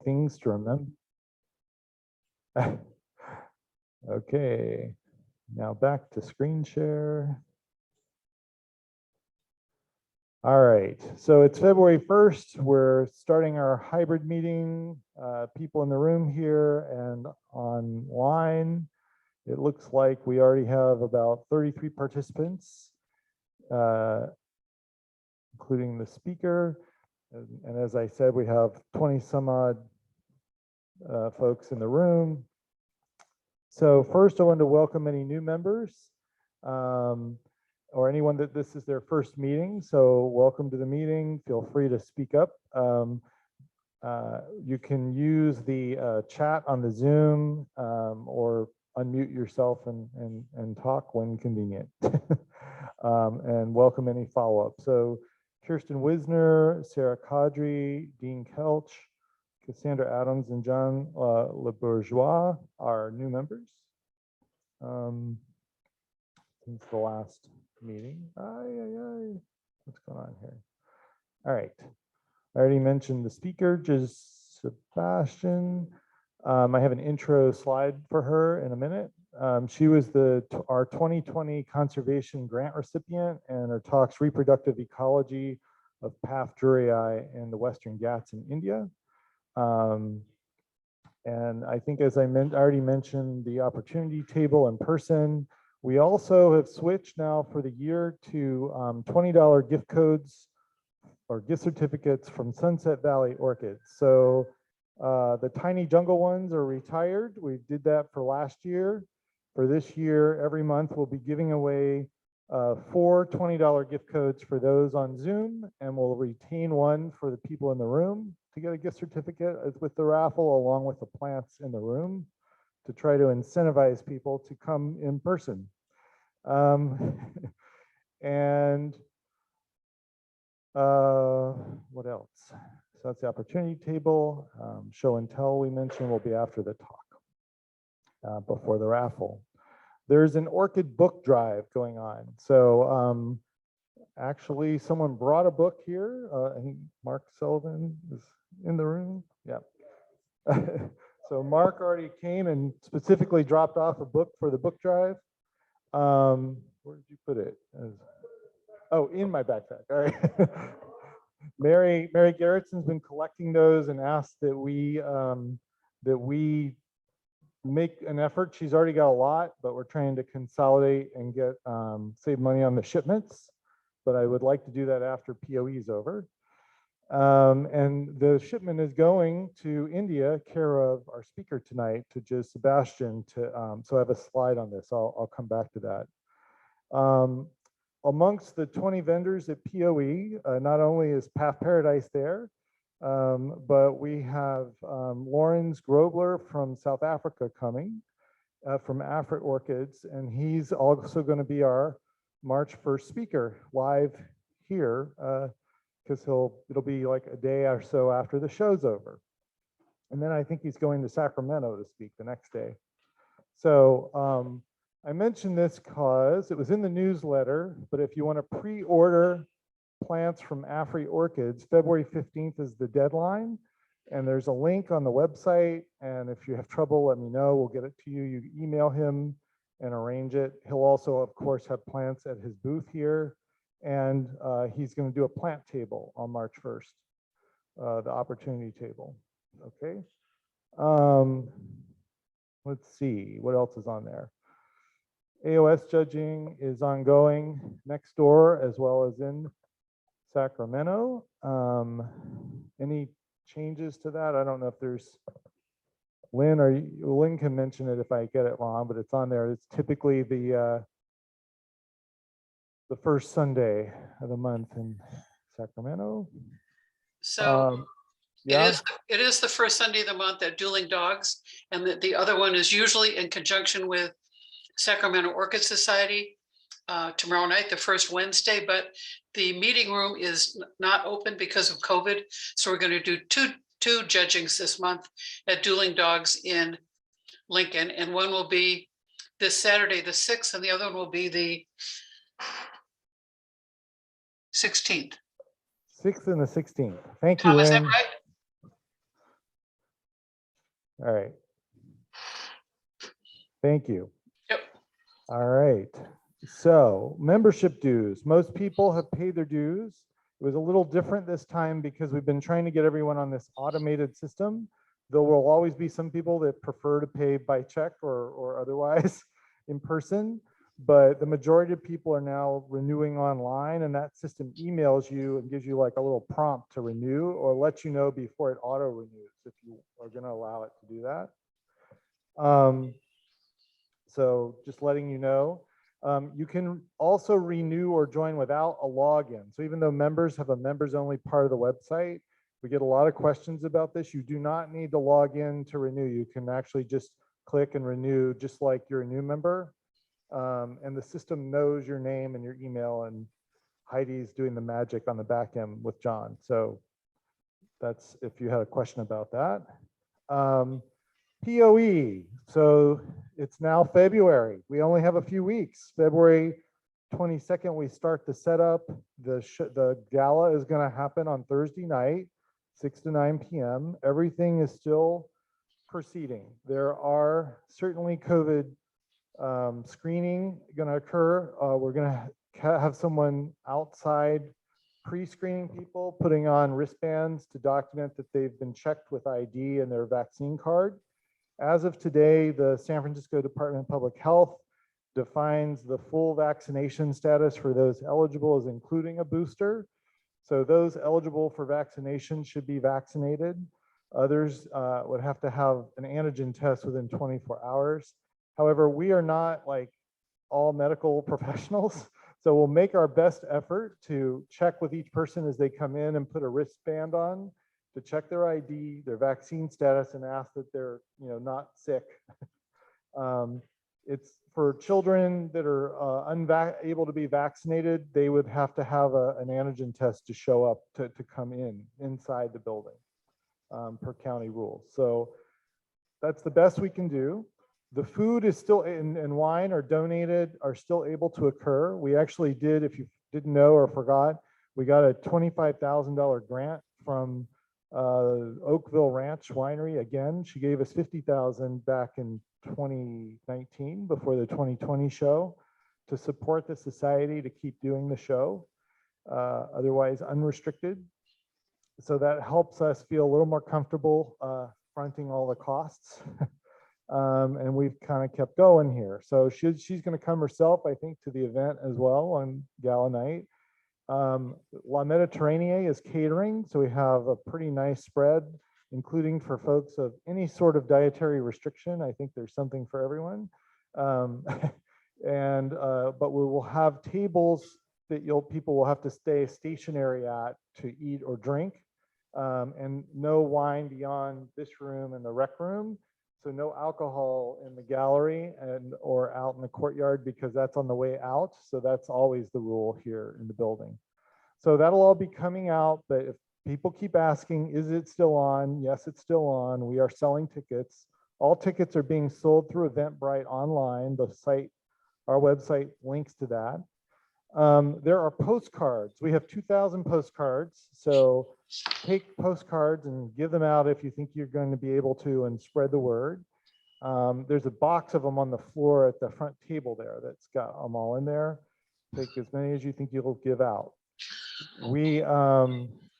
things to remember. Okay, now back to screen share. All right, so it's February 1st. We're starting our hybrid meeting. People in the room here and online. It looks like we already have about 33 participants, including the speaker. And as I said, we have 20 some odd folks in the room. So first, I want to welcome any new members or anyone that this is their first meeting. So welcome to the meeting. Feel free to speak up. You can use the chat on the Zoom or unmute yourself and talk when convenient. And welcome any follow-up. So Kirsten Wisner, Sarah Kadri, Dean Kelch, Cassandra Adams, and John LeBourgeois are new members since the last meeting. What's going on here? All right. I already mentioned the speaker, Jis Sebastian. I have an intro slide for her in a minute. She was our 2020 conservation grant recipient, and her talk's reproductive ecology of Paph druyi in the Western Ghats in India. And I think, as I already mentioned, the opportunity table in person. We also have switched now for the year to $20 gift codes or gift certificates from Sunset Valley Orchid. So the tiny jungle ones are retired. We did that for last year. For this year, every month we'll be giving away 4 $20 gift codes for those on Zoom, and we'll retain one for the people in the room to get a gift certificate with the raffle, along with the plants in the room, to try to incentivize people to come in person. And what else? So that's the opportunity table. Show and tell we mentioned will be after the talk, before the raffle. There's an orchid book drive going on. So actually someone brought a book here. I think Mark Sullivan is in the room. Yeah. So Mark already came and specifically dropped off a book for the book drive. Where did you put it? Oh, in my backpack. All right. Mary Gerritson's been collecting those and asked that we make an effort. She's already got a lot, but we're trying to consolidate and get save money on the shipments. But I would like to do that after POE is over. And the shipment is going to India, care of our speaker tonight, to Jis Sebastian. So I have a slide on this. I'll come back to that. Amongst the 20 vendors at POE, not only is Paph Paradise there, but we have Lawrence Grobler from South Africa coming, from Afri Orchids, and he's also going to be our March 1st speaker live here, because it'll be like a day or so after the show's over. And then I think he's going to Sacramento to speak the next day. So I mentioned this because it was in the newsletter, but if you want to pre-order plants from Afri Orchids, February 15th is the deadline. And there's a link on the website. And if you have trouble, let me know. We'll get it to you. You email him and arrange it. He'll also, of course, have plants at his booth here. And he's going to do a plant table on March 1st, the opportunity table. Okay. Let's see, what else is on there? AOS judging is ongoing next door as well as in Sacramento. Any changes to that? I don't know if there's Lynn, or Lynn can mention it if I get it wrong, but it's on there. It's typically the first Sunday of the month in Sacramento. So yeah, it is the first Sunday of the month at Dueling Dogs, and the other one is usually in conjunction with Sacramento Orchid Society tomorrow night, the first Wednesday, but the meeting room is not open because of COVID. So we're going to do two judgings this month at Dueling Dogs in Lincoln, and one will be this Saturday, the 6th, and the other one will be the 16th. 6th and the 16th. Thank Tom, you, is that Lynn. right? All right. Thank you. Yep. All right. So membership dues. Most people have paid their dues. It was a little different this time because we've been trying to get everyone on this automated system. There will always be some people that prefer to pay by check or otherwise in person, but the majority of people are now renewing online, and that system emails you and gives you like a little prompt to renew or let you know before it auto renews if you are going to allow it to do that. So just letting you know. You can also renew or join without a login. So even though members have a members only part of the website, we get a lot of questions about this. You do not need to log in to renew. You can actually just click and renew just like you're a new member. And the system knows your name and your email, and Heidi's doing the magic on the back end with John. So that's if you had a question about that. POE, so it's now February. We only have a few weeks. February 22nd, we start the setup. The gala is going to happen on Thursday night, 6 to 9 p.m. Everything is still proceeding. There are certainly COVID screening going to occur. We're going to have someone outside pre-screening people, putting on wristbands to document that they've been checked with ID and their vaccine card. As of today, the San Francisco Department of Public Health defines the full vaccination status for those eligible as including a booster. So those eligible for vaccination should be vaccinated. Others would have to have an antigen test within 24 hours. However, we are not like all medical professionals. So we'll make our best effort to check with each person as they come in and put a wristband on to check their ID, their vaccine status, and ask that they're not sick. It's for children that are able to be vaccinated, they would have to have an antigen test to show up to come inside the building per county rules. So that's the best we can do. The food is still, and wine are donated, are still able to occur. We actually did, if you didn't know or forgot, we got a $25,000 grant from Oakville Ranch Winery. Again, she gave us $50,000 back in 2019 before the 2020 show to support the society to keep doing the show, otherwise unrestricted. So that helps us feel a little more comfortable fronting all the costs. And we've kind of kept going here. So she's going to come herself, I think, to the event as well on gala night. La Mediterranea is catering, so we have a pretty nice spread, including for folks of any sort of dietary restriction. I think there's something for everyone. But we will have tables that people will have to stay stationary at to eat or drink, and no wine beyond this room and the rec room. So no alcohol in the gallery or out in the courtyard, because that's on the way out. So that's always the rule here in the building. So that'll all be coming out, but if people keep asking, is it still on? Yes, it's still on. We are selling tickets. All tickets are being sold through Eventbrite online. The site, our website links to that. There are postcards. We have 2,000 postcards. So take postcards and give them out if you think you're going to be able to, and spread the word. There's a box of them on the floor at the front table there that's got them all in there. Take as many as you think you'll give out. We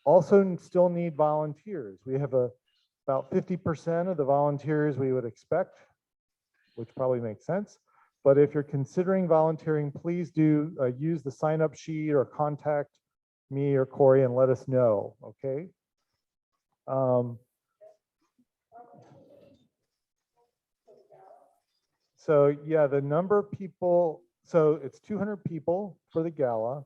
also still need volunteers. We have about 50% of the volunteers we would expect, which probably makes sense. But if you're considering volunteering, please do use the sign-up sheet or contact me or Corey and let us know, okay? So yeah, the number of people, so it's 200 people for the gala,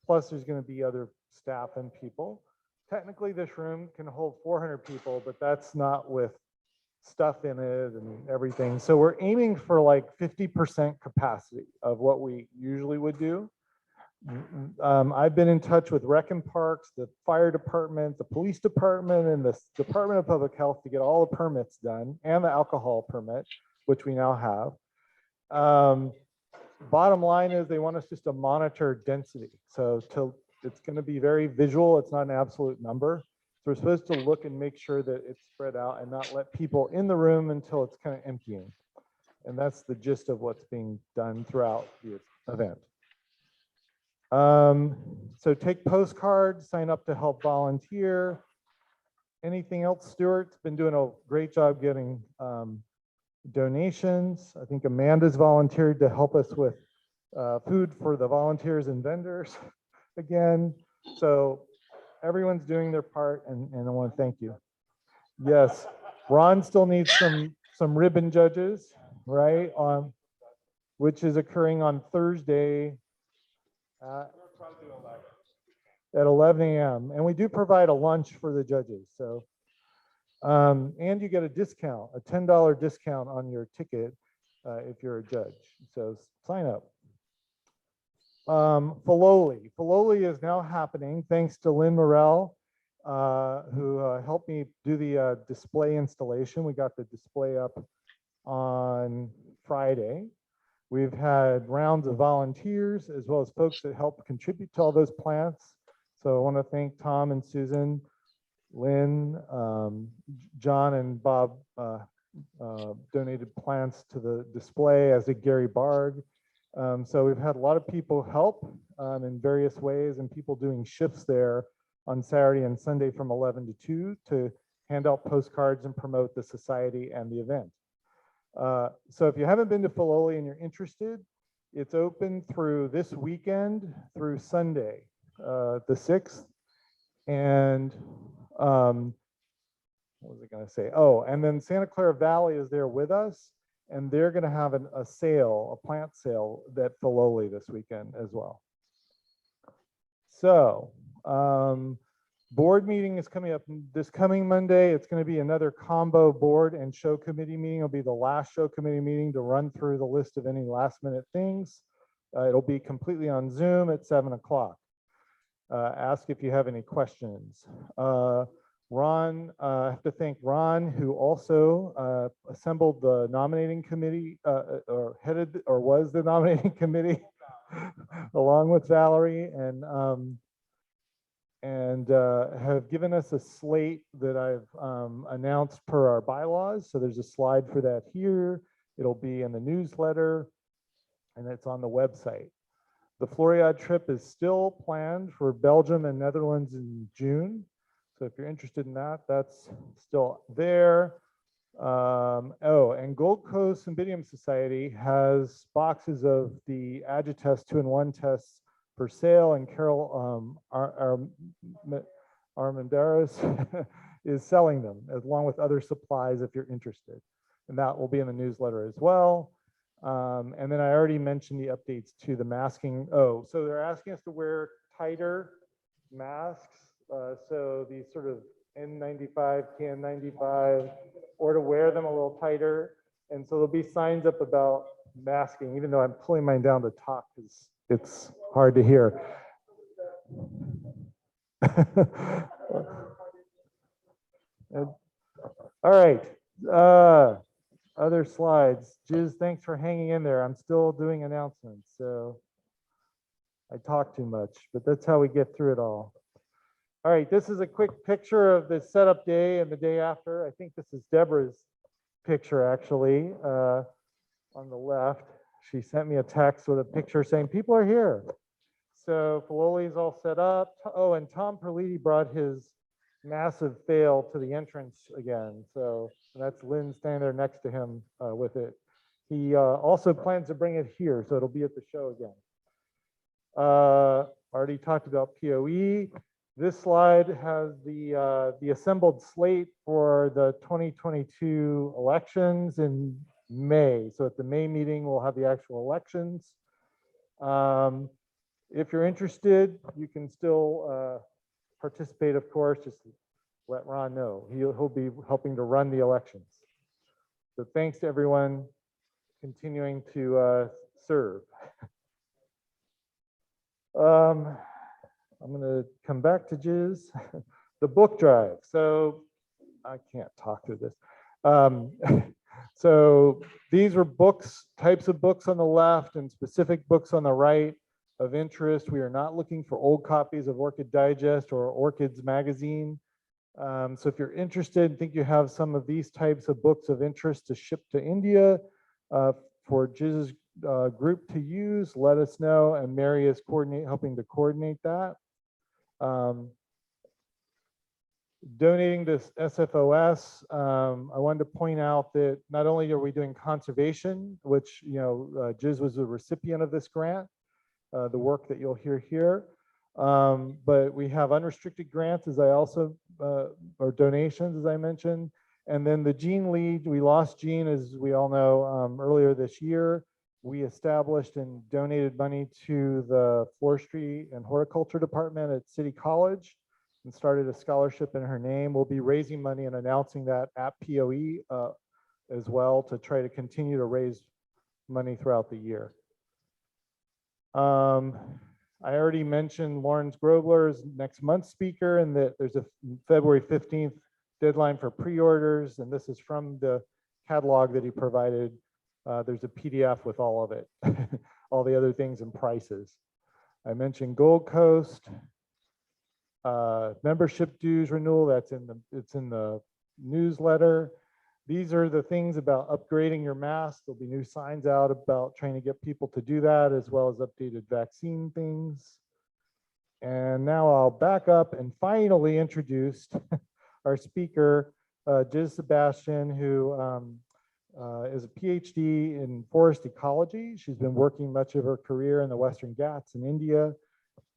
plus there's going to be other staff and people. Technically this room can hold 400 people, but that's not with stuff in it and everything. So we're aiming for like 50% capacity of what we usually would do. I've been in touch with Rec and Parks, the fire department, the police department, and the Department of Public Health to get all the permits done, and the alcohol permit, which we now have. Bottom line is they want us just to monitor density. So it's going to be very visual. It's not an absolute number. So we're supposed to look and make sure that it's spread out and not let people in the room until it's kind of emptying. And that's the gist of what's being done throughout the event. So take postcards, sign up to help volunteer. Anything else, Stuart's been doing a great job getting donations. I think Amanda's volunteered to help us with food for the volunteers and vendors again. So everyone's doing their part, and I want to thank you. Yes, Ron still needs some ribbon judges, right? Which is occurring on Thursday at 11 a.m. And we do provide a lunch for the judges. So, and you get a discount, a $10 discount on your ticket if you're a judge. So sign up. Phalloli is now happening thanks to Lynn Morell, who helped me do the display installation. We got the display up on Friday. We've had rounds of volunteers as well as folks that help contribute to all those plants. So I want to thank Tom and Susan, Lynn, John and Bob donated plants to the display, as did Gary Barg. So we've had a lot of people help in various ways, and people doing shifts there on Saturday and Sunday from 11 to 2 to hand out postcards and promote the society and the event. So if you haven't been to Phalloli and you're interested, it's open through this weekend through Sunday, the 6th. And what was I going to say? Oh, and then Santa Clara Valley is there with us, and they're going to have a sale, a plant sale at Phalloli this weekend as well. So board meeting is coming up this coming Monday. It's going to be another combo board and show committee meeting. It'll be the last show committee meeting to run through the list of any last minute things. It'll be completely on Zoom at 7 o'clock. Ask if you have any questions. Ron, I have to thank Ron, who also assembled the nominating committee, or headed or was the nominating committee, along with Valerie, and have given us a slate that I've announced per our bylaws. So there's a slide for that here. It'll be in the newsletter, and it's on the website. The Floriade trip is still planned for Belgium and Netherlands in June. So if you're interested in that, that's still there. Oh, and Gold Coast Cymbidium Society has boxes of the Agitest 2-in-1 tests for sale, and Carol Armendariz is selling them along with other supplies if you're interested. And that will be in the newsletter as well. And then I already mentioned the updates to the masking. Oh, so they're asking us to wear tighter masks. So these sort of N95, KN95, or to wear them a little tighter. And so there'll be signs up about masking, even though I'm pulling mine down to talk because it's hard to hear. All right. Other slides. Jis, thanks for hanging in there. I'm still doing announcements, so I talk too much, but that's how we get through it all. All right, this is a quick picture of the setup day and the day after. I think this is Deborah's picture, actually, on the left. She sent me a text with a picture saying people are here. So Phalloli is all set up. Oh, and Tom Perliti brought his massive fail to the entrance again. So that's Lynn standing there next to him with it. He also plans to bring it here, so it'll be at the show again. Already talked about POE. This slide has the assembled slate for the 2022 elections in May. So at the May meeting, we'll have the actual elections. If you're interested, you can still participate, of course. Just let Ron know. He'll be helping to run the elections. So thanks to everyone continuing to serve. I'm going to come back to Jis. The book drive. So I can't talk through this. So these were books, types of books on the left and specific books on the right of interest. We are not looking for old copies of Orchid Digest or Orchids magazine. So if you're interested, think you have some of these types of books of interest to ship to India for Jis's group to use, let us know, and Mary is helping to coordinate that. Donating to SFOS, I wanted to point out that not only are we doing conservation, which, Jis was a recipient of this grant, the work that you'll hear here, but we have unrestricted grants, or donations, as I mentioned. And then the Gene lead, we lost Gene, as we all know, earlier this year. We established and donated money to the Forestry and Horticulture Department at City College and started a scholarship in her name. We'll be raising money and announcing that at POE as well to try to continue to raise money throughout the year. I already mentioned Lawrence Grobler's next month's speaker, and that there's a February 15th deadline for pre-orders, and this is from the catalog that he provided. There's a PDF with all of it, all the other things and prices. I mentioned Gold Coast, membership dues renewal, it's in the newsletter. These are the things about upgrading your mask. There'll be new signs out about trying to get people to do that, as well as updated vaccine things. And now I'll back up and finally introduce our speaker, Jis Sebastian, who is a PhD in forest ecology. She's been working much of her career in the Western Ghats in India,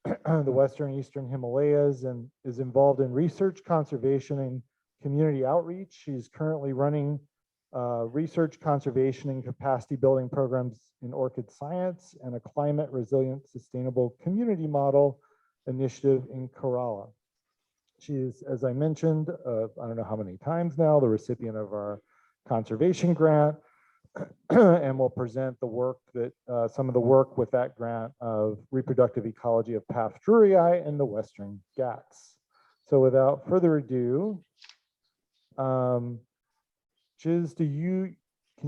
the Western Eastern Himalayas, and is involved in research, conservation, and community outreach. She's currently running research, conservation, and capacity building programs in orchid science and a climate resilient sustainable community model initiative in Kerala. She is, as I mentioned, I don't know how many times now, the recipient of our conservation grant, and will present the work that, some of the work with that grant of reproductive ecology of Paph druyi in the Western Ghats. So without further ado, Jis, can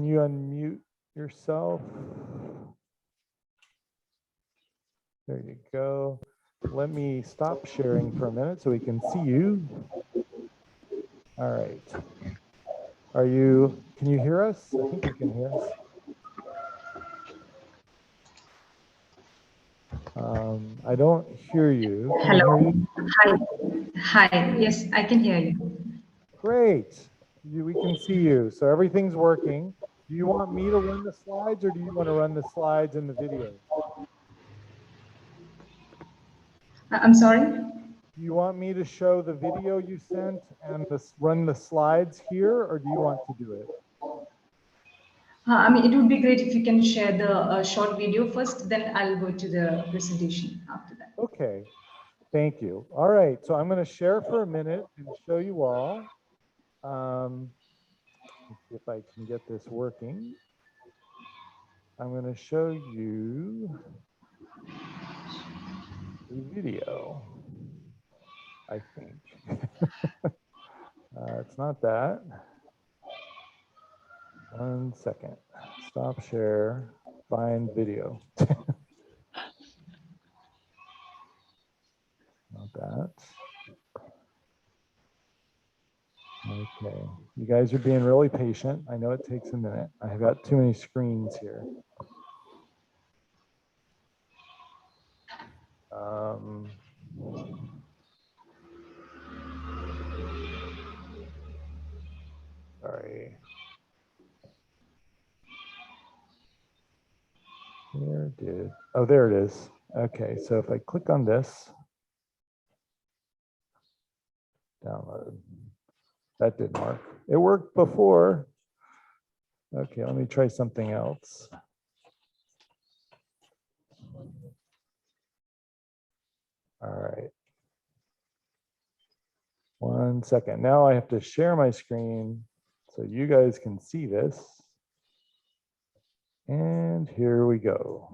you unmute yourself? There you go. Let me stop sharing for a minute so we can see you. All right. Can you hear us? I think you can hear us. I don't hear you. Can Hello. you hear you? Hi. Hi. Yes, I can hear you. Great. We can see you. So everything's working. Do you want me to run the slides, or do you want to run the slides in the video? I'm sorry. Do you want me to show the video you sent and run the slides here, or do you want to do it? I mean, it would be great if you can share the short video first, then I'll go to the presentation after that. Okay. Thank you. All right. So I'm going to share for a minute and show you all. Let's see if I can get this working. I'm going to show you the video, I think. It's not that. 1 second. Stop share, find video. Not that. Okay, you guys are being really patient. I know it takes a minute. I've got too many screens here. Sorry. Oh, there it is. Okay, so if I click on this, download. That didn't work. It worked before. Okay, let me try something else. All right. 1 second. Now I have to share my screen so you guys can see this. And here we go.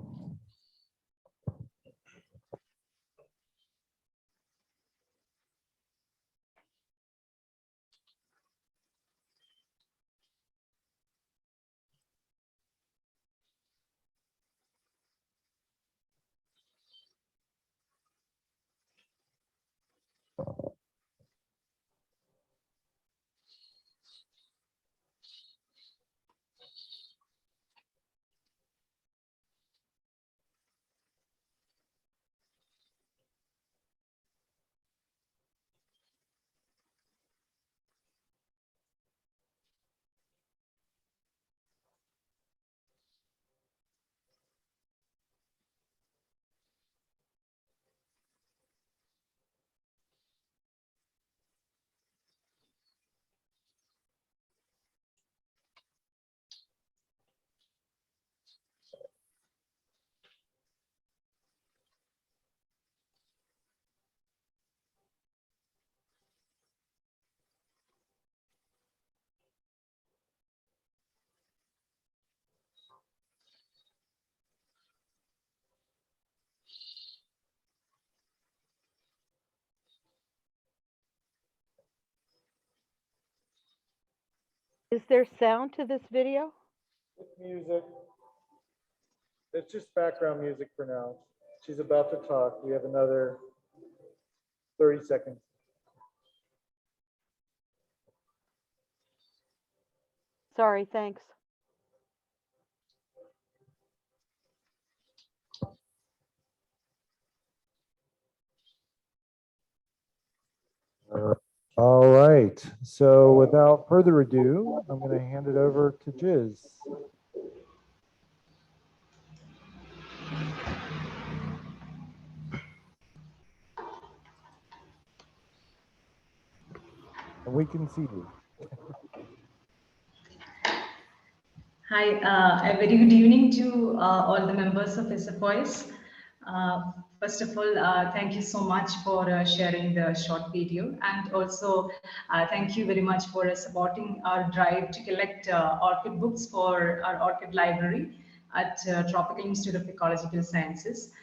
Is there sound to this video? Music. It's just background music for now. She's about to talk. We have another 30 seconds. Sorry, thanks. All right. So without further ado, I'm going to hand it over to Jis. And we can see you. Hi, a very good evening to all the members of SFOS. First of all, thank you so much for sharing the short video, and also thank you very much for supporting our drive to collect orchid books for our orchid library at Tropical Institute of Ecological Sciences.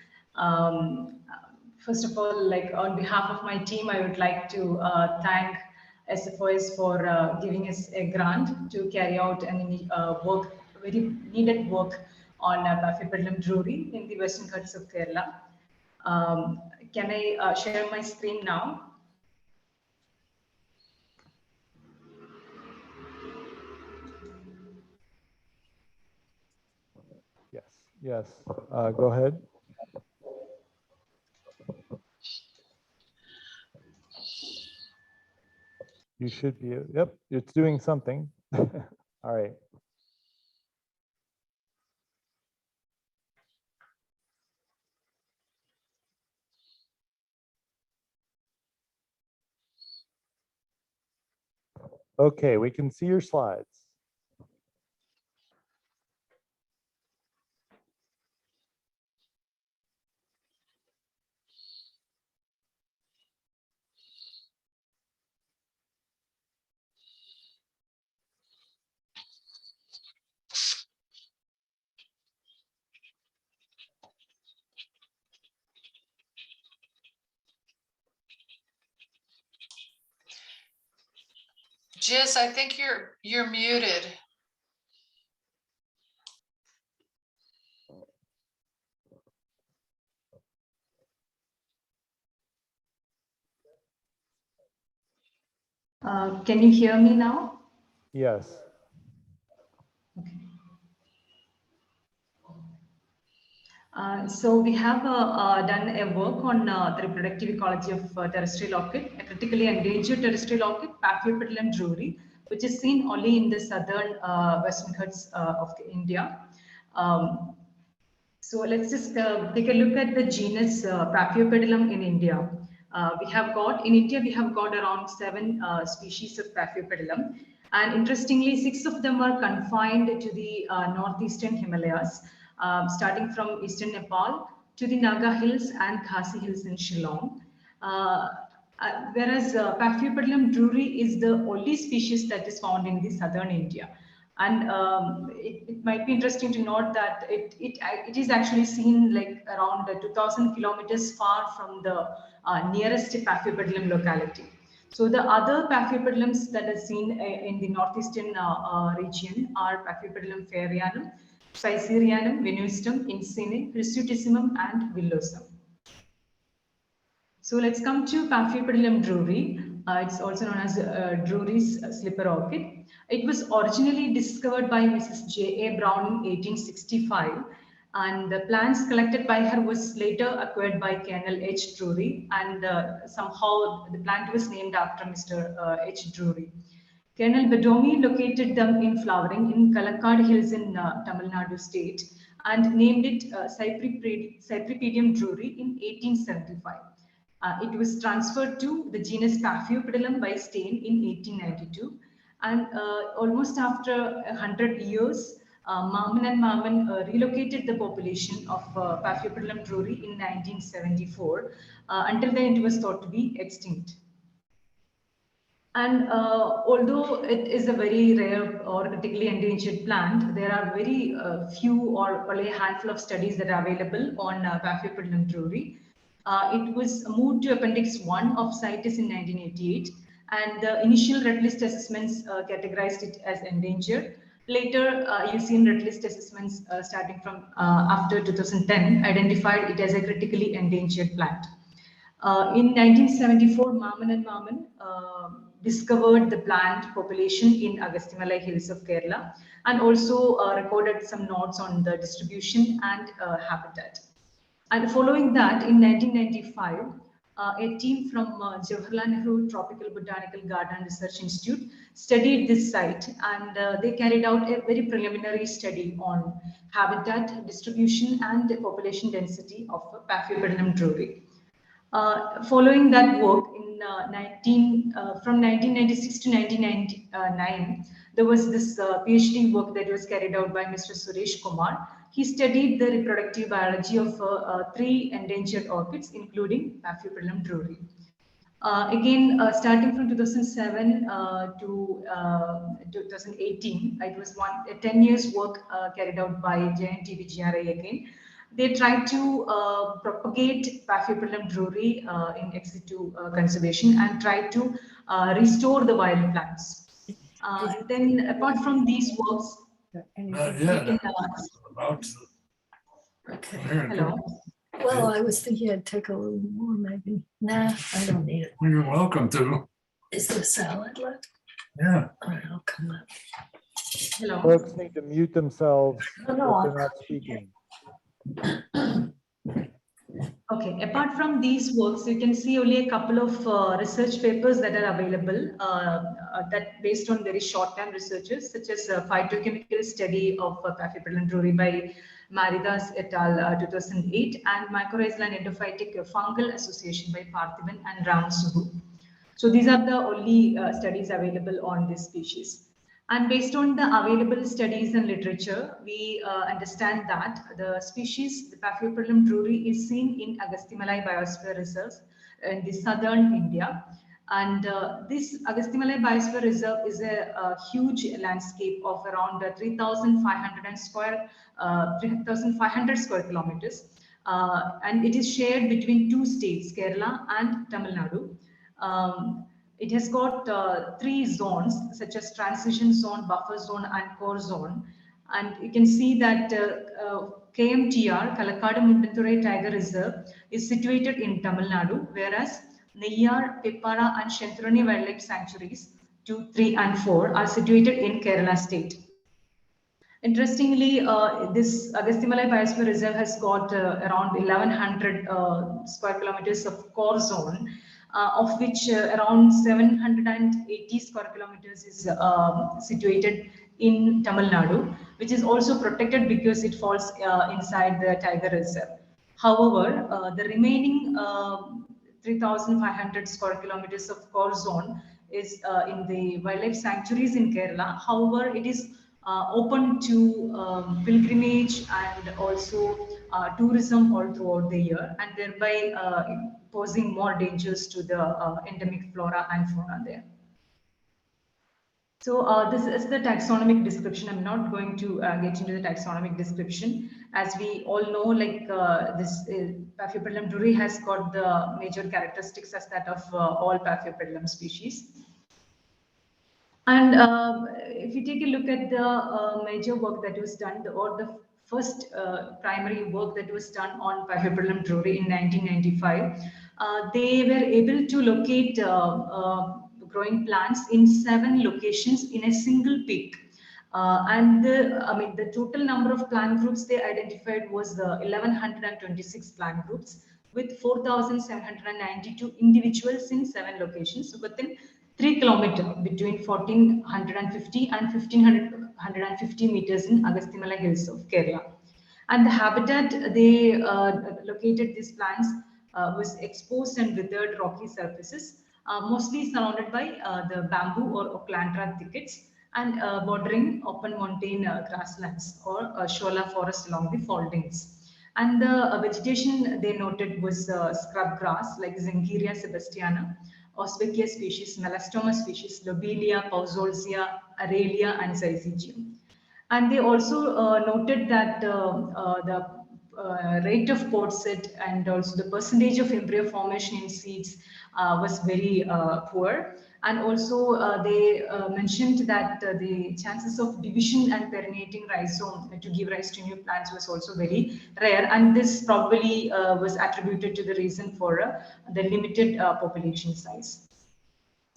First of all, like on behalf of my team, I would like to thank SFOS for giving us a grant to carry out an very needed work on Paphiopedilum druyi in the western Ghats of Kerala. Can I share my screen now? Yes, yes. Go ahead. You should be, yep, it's doing something. All right. Okay, we can see your slides. Jis, I think you're muted. Can you hear me now? Yes. Okay. So we have done a work on the reproductive ecology of terrestrial orchid, a critically endangered terrestrial orchid, Paphiopedilum druyi, which is seen only in the southern western Ghats of India. So let's just take a look at the genus Paphiopedilum in India. In India, we have got around 7 species of Paphiopedilum. And interestingly, 6 of them are confined to the northeastern Himalayas, starting from eastern Nepal to the Naga Hills and Khasi Hills in Shillong. Whereas Paphiopedilum druyi is the only species that is found in the southern India. And it might be interesting to note that it is actually seen like around 2,000 kilometers far from the nearest Paphiopedilum locality. So the other Paphiopedilums that are seen in the northeastern region are Paphiopedilum Ferryanum, Caesareanum, Venustum, Insine, Hirsutissimum, and Villosum. So let's come to Paphiopedilum druyi. It's also known as Drury's slipper orchid. It was originally discovered by Mrs. J.A. Brown in 1865, and the plants collected by her was later acquired by Colonel H. Drury, and somehow the plant was named after Mr. H. Drury. Colonel Bedomi located them in flowering in Kalakkad Hills in Tamil Nadu state and named it Cypripedium druyi in 1875. It was transferred to the genus Paphiopedilum by Stein in 1892. And almost after 100 years, Marman and Marman relocated the population of Paphiopedilum druyi in 1974. Until then, it was thought to be extinct. And although it is a very rare or critically endangered plant, there are very few or only a handful of studies that are available on Paphiopedilum druyi. It was moved to Appendix 1 of CITES in 1988, And the initial red list assessments categorized it as endangered. Later, you've seen red list assessments starting from after 2010 identified it as a critically endangered plant. In 1974, Maman and Maman discovered the plant population in Agastyamalai hills of Kerala and also recorded some notes on the distribution and habitat. And following that, in 1995, a team from Jawaharlal Nehru Tropical Botanical Garden Research Institute studied this site, and they carried out a very preliminary study on habitat, distribution, and population density of Paphiopedilum druyi. Following that work from 1996 to 1999, there was this PhD work that was carried out by Mr. Suresh Kumar. He studied the reproductive biology of 3 endangered orchids, including Paphiopedilum druyi. Again, starting from 2007 to 2018, it was a 10 years work carried out by JNTVGRI again. They tried to propagate Paphiopedilum druyi in ex situ conservation and tried to restore the wild plants. Then, apart from these works, hello. Well, I was thinking I'd take a little more, maybe. Nah, I don't need it. Well, you're welcome to. Is there salad left? Yeah. All right, I'll come up. Hello. Folks need to mute themselves No, if no, they're not speaking. Okay, apart from these works, you can see only a couple of research papers that are available that based on very short-term researches, such as a phytochemical study of Paphiopedilum druyi by Maridas et al. 2008 and mycorrhizal and endophytic fungal association by Parthiban and Ram Suhu. So these are the only studies available on this species. And based on the available studies and literature, we understand that the species, the Paphiopedilum druyi, is seen in Agastyamalai Biosphere Reserve in the southern India. And this Agastyamalai Biosphere Reserve is a huge landscape of around 3,500 square kilometers. And it is shared between 2 states, Kerala and Tamil Nadu. It has got 3 zones, such as transition zone, buffer zone, and core zone. And you can see that KMTR, Kalakkadu Mundathurai Tiger Reserve, is situated in Tamil Nadu, whereas Neyyar, Pippara, and Shenturani Wildlife Sanctuaries 2, 3, and 4 are situated in Kerala state. Interestingly, this Agastyamalai Biosphere Reserve has got around 1,100 square kilometers of core zone, of which around 780 square kilometers is situated in Tamil Nadu, which is also protected because it falls inside the Tiger Reserve. However, the remaining 3,500 square kilometers of core zone is in the wildlife sanctuaries in Kerala. However, it is open to pilgrimage and also tourism all throughout the year, and thereby posing more dangers to the endemic flora and fauna there. So this is the taxonomic description. I'm not going to get into the taxonomic description. As we all know, like this Paphiopedilum druyi has got the major characteristics as that of all Paphiopedilum species. And if you take a look at the major work that was done, or the first primary work that was done on Paphiopedilum druyi in 1995, they were able to locate growing plants in 7 locations in a single peak. And the total number of plant groups they identified was 1,126 plant groups with 4,792 individuals in 7 locations within 3 kilometers between 1,450 and 1,550 meters in Agastyamalai hills of Kerala. And the habitat they located these plants was exposed and withered rocky surfaces, mostly surrounded by the bamboo or Oclandra thickets and bordering open montane grasslands or shola forest along the faldings. And the vegetation they noted was scrub grass like Zengiria sebastiana, Oswickia species, Melastoma species, Lobelia, Pausolzia, Aralia, and Syzygium. And they also noted that the rate of pod set and also the percentage of embryo formation in seeds was very poor. And also they mentioned that the chances of division and perinating rhizome to give rise to new plants was also very rare, and this probably was attributed to the reason for the limited population size.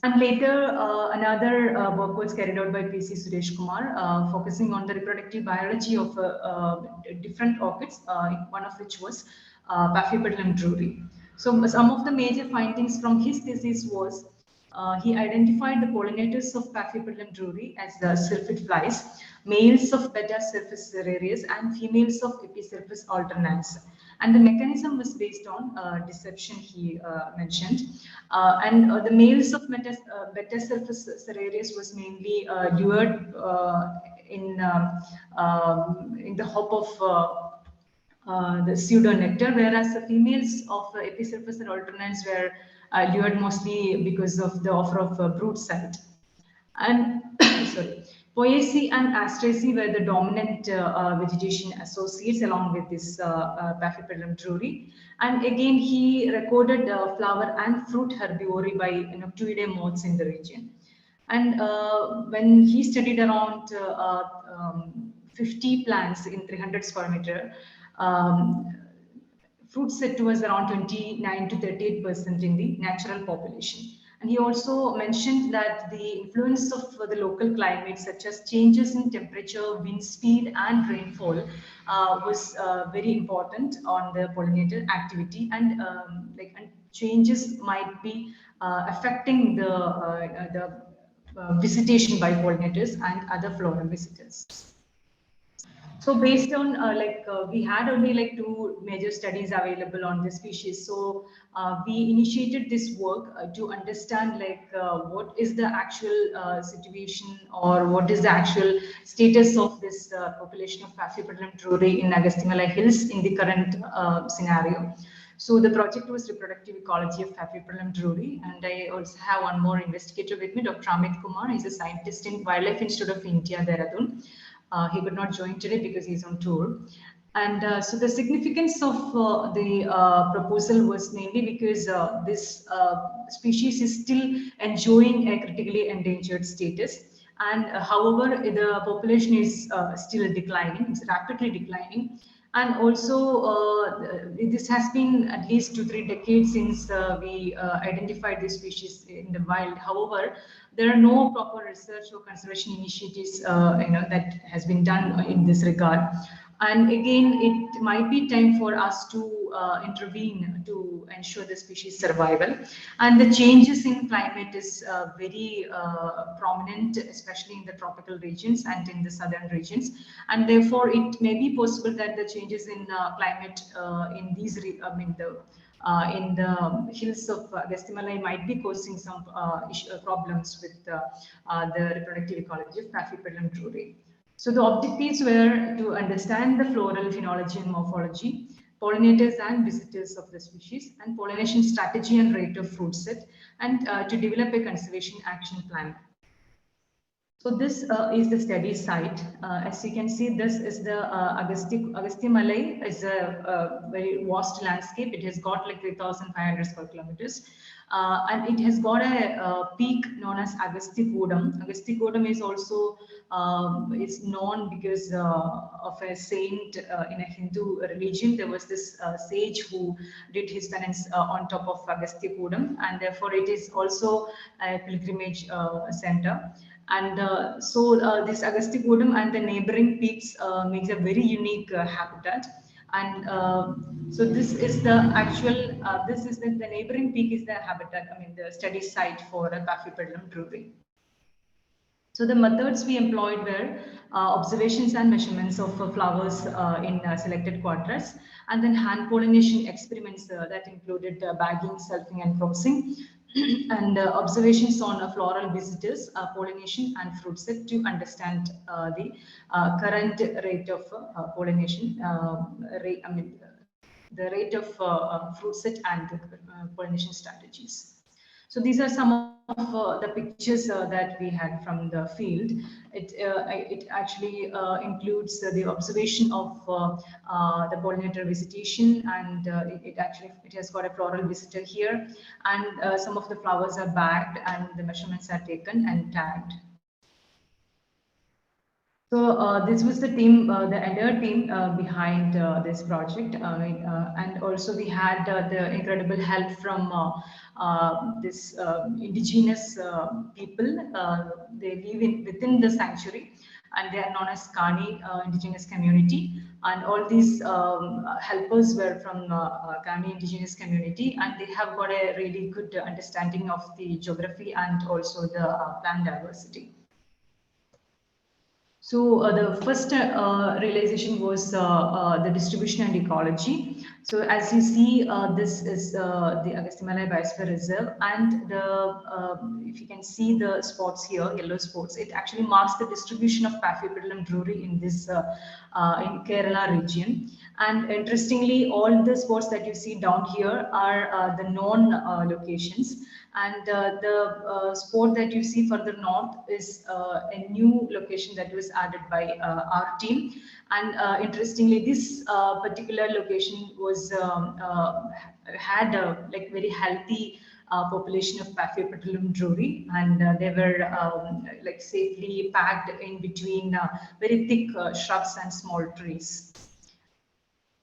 And later, another work was carried out by P.C. Suresh Kumar, focusing on the reproductive biology of different orchids, one of which was Paphiopedilum druyi. So some of the major findings from his thesis was he identified the pollinators of Paphiopedilum druyi as the sylphid flies, males of Beta Surface cerarius and females of Episurface alternans. And the mechanism was based on deception, he mentioned. And the males of Beta Surface cerarius was mainly lured in the hope of the pseudo nectar, whereas the females of Episurface alternans were lured mostly because of the offer of brood site. And sorry, Poaceae and Asteraceae were the dominant vegetation associates along with this Paphiopedilum druyi. And again, he recorded flower and fruit herbivory by Noctuidae moths in the region. And when he studied around 50 plants in 300 square meter, fruit set was around 29 to 38% in the natural population. And he also mentioned that the influence of the local climate, such as changes in temperature, wind speed, and rainfall, was very important on the pollinator activity, and and changes might be affecting the visitation by pollinators and other floral visitors. So based on we had only like 2 major studies available on this species. So we initiated this work to understand what is the actual situation, or what is the actual status of this population of Paphiopedilum druyi in Agastyamalai Hills in the current scenario. So the project was Reproductive Ecology of Paphiopedilum druyi, and I also have one more investigator with me, Dr. Amit Kumar. He's a scientist in Wildlife Institute of India, Dehradun. He could not join today because he's on tour. And so the significance of the proposal was mainly because this species is still enjoying a critically endangered status. And however, the population is still declining, it's rapidly declining. And also, this has been at least 2-3 decades since we identified this species in the wild. However, there are no proper research or conservation initiatives that has been done in this regard. And again, it might be time for us to intervene to ensure the species survival. And the changes in climate is very prominent, especially in the tropical regions and in the southern regions. And therefore, it may be possible that the changes in climate in these, in the hills of Agastyamalai might be causing some problems with the reproductive ecology of Paphiopedilum druyi. So the objectives were to understand the floral phenology and morphology, pollinators and visitors of the species, and pollination strategy and rate of fruit set, and to develop a conservation action plan. So this is the study site. As you can see, this is the Agastyamalai is a very vast landscape. It has got like 3,500 square kilometers. And it has got a peak known as Agastyakodam. Agastyakodam is also is known because of a saint in a Hindu religion. There was this sage who did his penance on top of Agastyakodam, and therefore it is also a pilgrimage center. And so this Agastyakodam and the neighboring peaks makes a very unique habitat. And so this is the actual, this is the neighboring peak is the habitat, the study site for Paphiopedilum druyi. So the methods we employed were observations and measurements of flowers in selected quadrants, and then hand pollination experiments that included bagging, selfing, and crossing, and observations on floral visitors, pollination, and fruit set to understand the current rate of pollination, the rate of fruit set and pollination strategies. So these are some of the pictures that we had from the field. It actually includes the observation of the pollinator visitation, and it has got a floral visitor here, and some of the flowers are bagged and the measurements are taken and tagged. So this was the team, the entire team behind this project. And also we had the incredible help from this indigenous people. They live within the sanctuary, and they are known as Kani indigenous community. And all these helpers were from Kani indigenous community, and they have got a really good understanding of the geography and also the plant diversity. So the first realization was the distribution and ecology. So as you see, this is the Agastyamalai Biosphere Reserve, and if you can see the spots here, yellow spots, it actually marks the distribution of Paphiopedilum druyi in this in Kerala region. And interestingly, all the spots that you see down here are the known locations. And the spot that you see further north is a new location that was added by our team. And interestingly, this particular location was had a like very healthy population of Paphiopedilum druyi, and they were like safely packed in between very thick shrubs and small trees.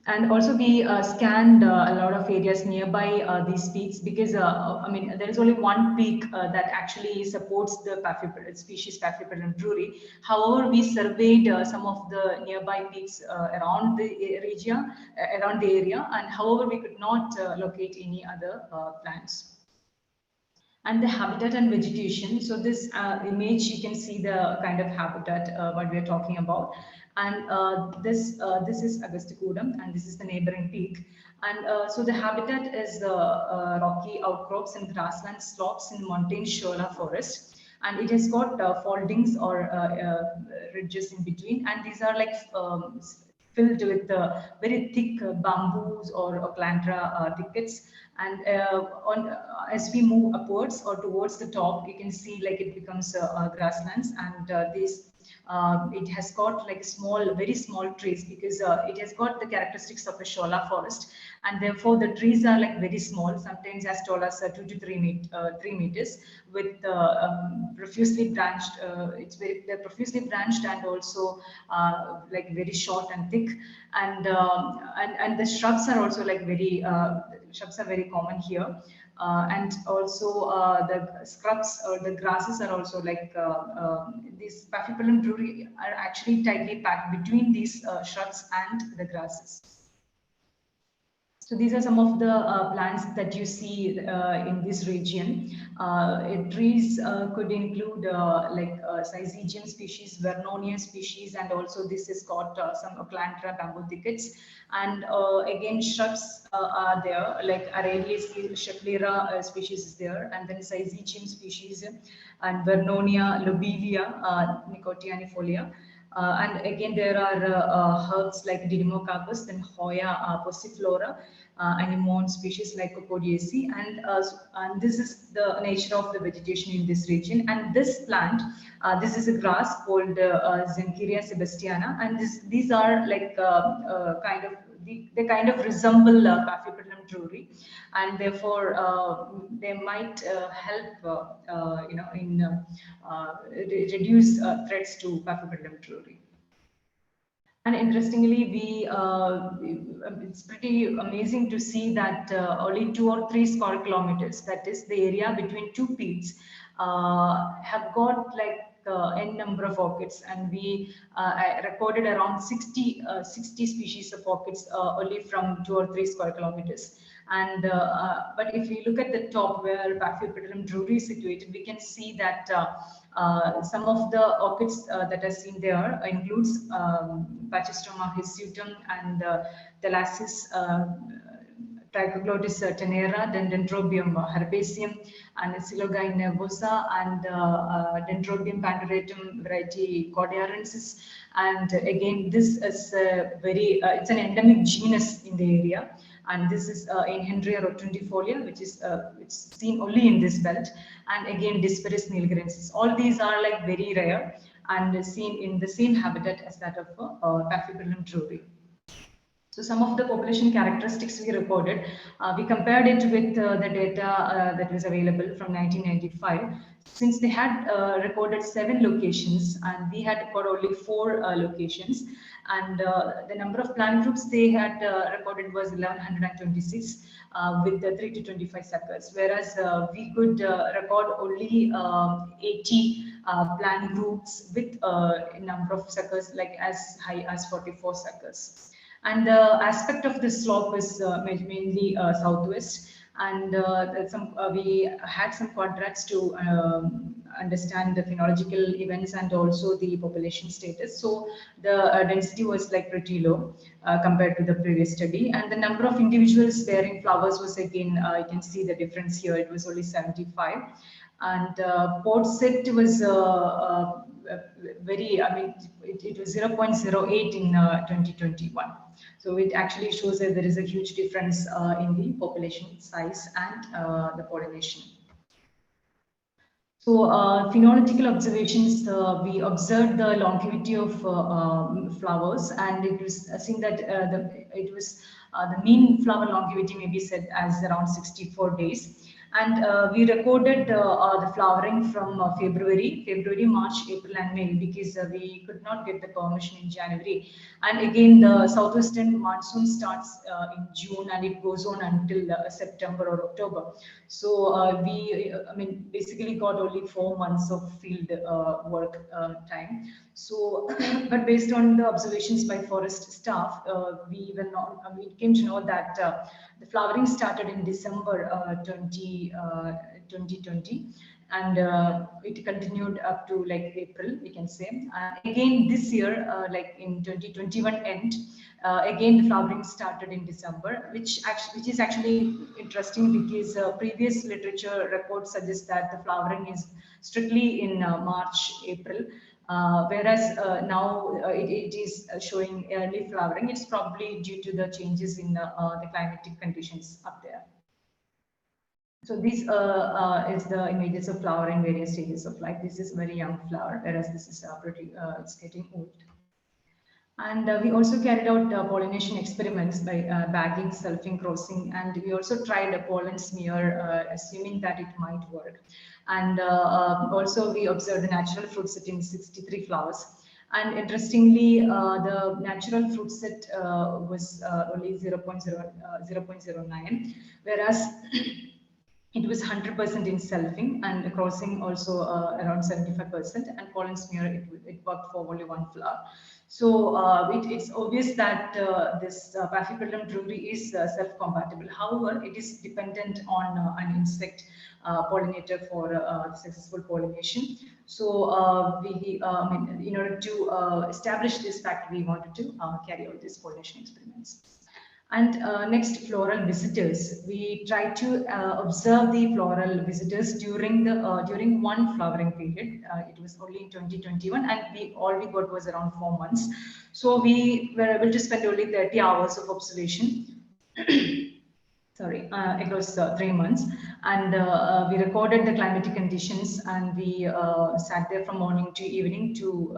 And also we scanned a lot of areas nearby these peaks, because I mean, there is only one peak that actually supports the species Paphiopedilum druyi. However, we surveyed some of the nearby peaks around the area, and however, we could not locate any other plants. And the habitat and vegetation. So this image, you can see the kind of habitat what we are talking about. And this is Agastyakodam, and this is the neighboring peak. And so the habitat is rocky outcrops and grassland slopes in montane shola forest. And it has got foldings or ridges in between. And these are like filled with very thick bamboos or plantra thickets. And as we move upwards or towards the top, you can see like it becomes grasslands, and it has got like very small trees, because it has got the characteristics of a shola forest, and therefore the trees are like very small, sometimes as tall as 2 to 3 meters, with profusely branched. They're profusely branched, and also like very short and thick, and the shrubs are also like shrubs are very common here. And also the scrubs or the grasses are also like these Paphiopedilum druyi are actually tightly packed between these shrubs and the grasses. So these are some of the plants that you see in this region. Trees could include Syzygium species, Vernonia species, and also this has got some Plantra bamboo thickets. And again, shrubs are there, like Aralias schefflera species is there, and then Syzygium species, and Vernonia, Lobelia, Nicotianifolia. And again, there are herbs like Didymocarpus, then Hoya passiflora, anemone species like Cocodiaceae, and this is the nature of the vegetation in this region. And this plant, this is a grass called Zenkeria sebastiana, and these are like they kind of resemble Paphiopedilum druyi, and therefore they might help in reduce threats to Paphiopedilum druyi. And interestingly, it's pretty amazing to see that only 2 or 3 square kilometers, that is the area between 2 peaks, have got like n number of orchids, and we recorded around 60 species of orchids only from 2 or 3 square kilometers. And but if we look at the top where Paphiopedilum druyi is situated, we can see that some of the orchids that are seen there includes Pachystroma hirsutum and Thalasis Trichoglotis tenera, then Dendrobium herbaceum, and Sologeni nervosa, and Dendrobium panduratum variety Cordiarensis. And again, this is it's an endemic genus in the area. and this is Enhendria rotundifolia, which is it's seen only in this belt, and again Disperis nilgarensis. All these are like very rare and seen in the same habitat as that of Paphiopedilum druyi. So some of the population characteristics we recorded, we compared it with the data that was available from 1995. Since they had recorded 7 locations and we had got only 4 locations, and the number of plant groups they had recorded was 1126 with the 3 to 25 suckers, whereas we could record only 80 plant groups with a number of suckers like as high as 44 suckers. And the aspect of the slope is mainly southwest, and we had some quadrats to understand the phenological events and also the population status. So the density was like pretty low compared to the previous study, and the number of individuals bearing flowers was again, you can see the difference here, it was only 75, and port set was very, I mean, it was 0.08 in 2021. So it actually shows that there is a huge difference in the population size and the pollination. So phenological observations, we observed the longevity of flowers, and it was seen that the mean flower longevity may be said as around 64 days. And we recorded the flowering from February, March, April and May, because we could not get the permission in January. And again, the southwestern monsoon starts in June and it goes on until September or October. So we, I mean, basically got only 4 months of field work time. So, but based on the observations by forest staff, we came to know that the flowering started in December 2020, and it continued up to like April, we can say. Again, this year, like in 2021 end, again the flowering started in December, which is actually interesting because previous literature reports suggest that the flowering is strictly in March, April. Whereas now it is showing early flowering. It's probably due to the changes in the climatic conditions up there. So this is the images of flower in various stages of life. This is very young flower, whereas this is it's getting old. And we also carried out pollination experiments by bagging, selfing, crossing, and we also tried a pollen smear, assuming that it might work. And also we observed the natural fruit set in 63 flowers. And interestingly, the natural fruit set was only 0.09, whereas it was 100% in selfing, and crossing also around 75%, and pollen smear, it worked for only 1 flower. So it's obvious that this Paphiopedilum druyi is self-compatible. However, it is dependent on an insect pollinator for successful pollination. So in order to establish this fact, we wanted to carry out these pollination experiments. And next, floral visitors. We try to observe the floral visitors during one flowering period. It was only in 2021, and all we got was around 4 months. So we were able to spend only 30 hours of observation. Sorry, across 3 months, and we recorded the climatic conditions, and we sat there from morning to evening to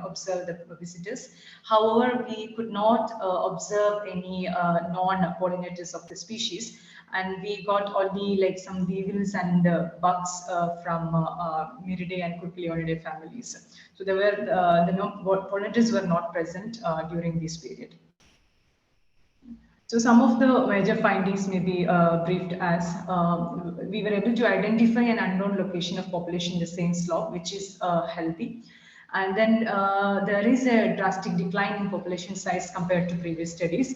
observe the visitors. However, we could not observe any non-pollinators of the species, and we got only like some weevils and bugs from Miridae and Cuculionidae families. So there were the pollinators were not present during this period. So some of the major findings may be briefed as we were able to identify an unknown location of population in the same slope, which is healthy. And then there is a drastic decline in population size compared to previous studies.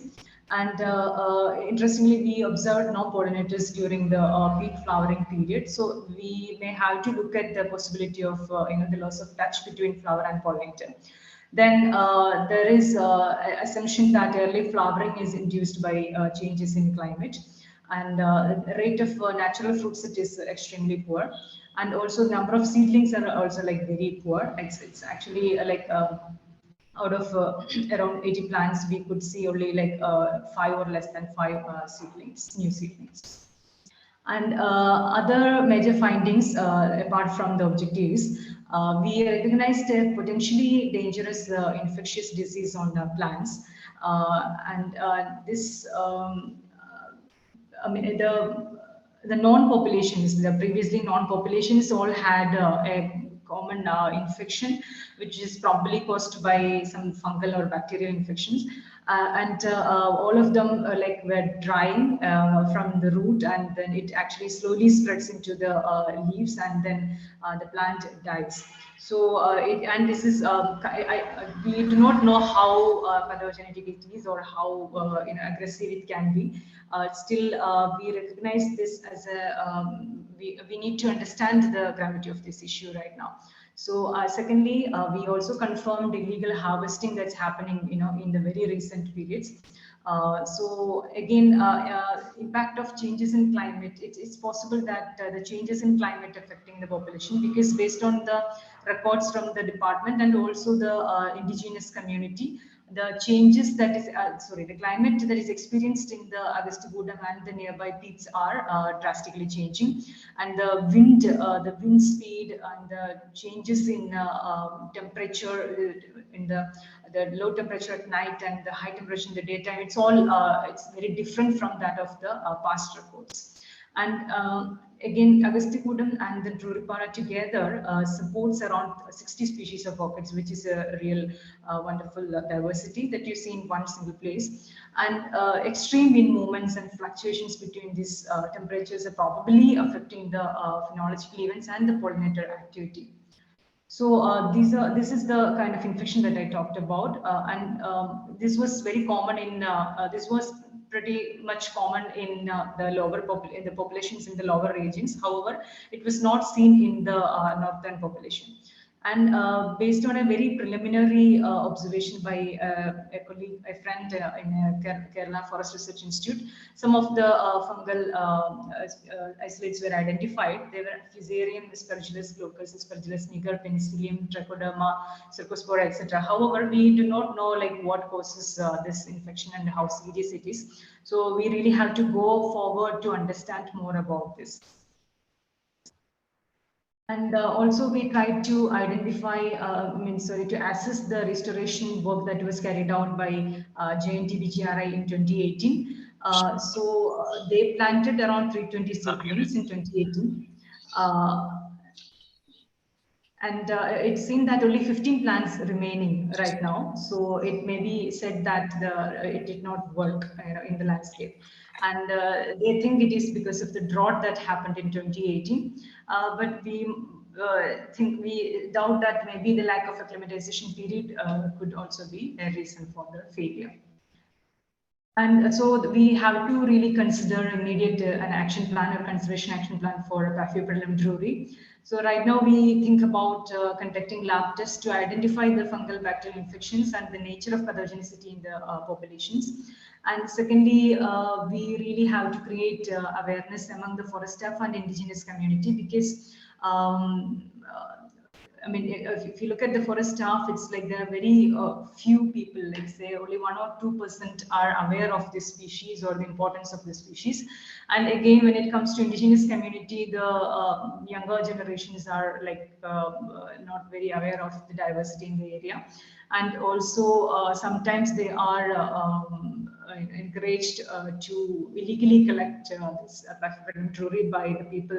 And interestingly, we observed no pollinators during the peak flowering period. So we may have to look at the possibility of the loss of touch between flower and pollinator. Then there is assumption that early flowering is induced by changes in climate, and the rate of natural fruit set is extremely poor, and also number of seedlings are also like very poor. It's actually like out of around 80 plants, we could see only like 5 or less than 5 seedlings, new seedlings. And other major findings, apart from the objectives, we recognized a potentially dangerous infectious disease on plants. This, I mean, the non-populations, the previously non-populations all had a common infection, which is probably caused by some fungal or bacterial infections. All of them like were drying from the root, and then it actually slowly spreads into the leaves, and then the plant dies. So this is we do not know how pathogenic it is or how aggressive it can be. Still, we recognize this as a we need to understand the gravity of this issue right now. So secondly, we also confirmed illegal harvesting that's happening, in the very recent periods. So again, impact of changes in climate. It's possible that the changes in climate affecting the population, because based on the records from the department and also the indigenous community, the changes that is, the climate that is experienced in the Agastyakoodam and the nearby peaks are drastically changing, and the wind speed and the changes in temperature in the low temperature at night and the high temperature in the daytime, it's all it's very different from that of the past reports. And again, Agastyakoodam and the Druripara together supports around 60 species of orchids, which is a real wonderful diversity that you see in one single place. And extreme wind movements and fluctuations between these temperatures are probably affecting the phenological events and the pollinator activity. So this is the kind of infection that I talked about, this was very common in this was pretty much common in the populations in the lower regions. However, it was not seen in the northern population. And based on a very preliminary observation by a colleague, a friend in Kerala Forest Research Institute, some of the fungal isolates were identified. They were Fusarium, Aspergillus glaucus, Aspergillus niger, Penicillium, Trichoderma, Cercospora, etc. However, we do not know like what causes this infection and how serious it is. So we really have to go forward to understand more about this. And also we tried to identify, to assess the restoration work that was carried out by JNTBGRI in 2018. They planted around 320 seedlings in 2018. It seemed that only 15 plants remaining right now. So it may be said that it did not work in the landscape. And they think it is because of the drought that happened in 2018. But we doubt that maybe the lack of acclimatization period could also be a reason for the failure. And so we have to really consider immediate an action plan or conservation action plan for Paphiopedilum druyi. So right now we think about conducting lab tests to identify the fungal bacterial infections and the nature of pathogenicity in the populations. And secondly, we really have to create awareness among the forest staff and indigenous community, because if you look at the forest staff, it's like there are very few people, like say only 1 or 2% are aware of this species or the importance of this species. And again, when it comes to indigenous community, the younger generations are like not very aware of the diversity in the area. And also sometimes they are encouraged to illegally collect this Paphiopedilum druyi by the people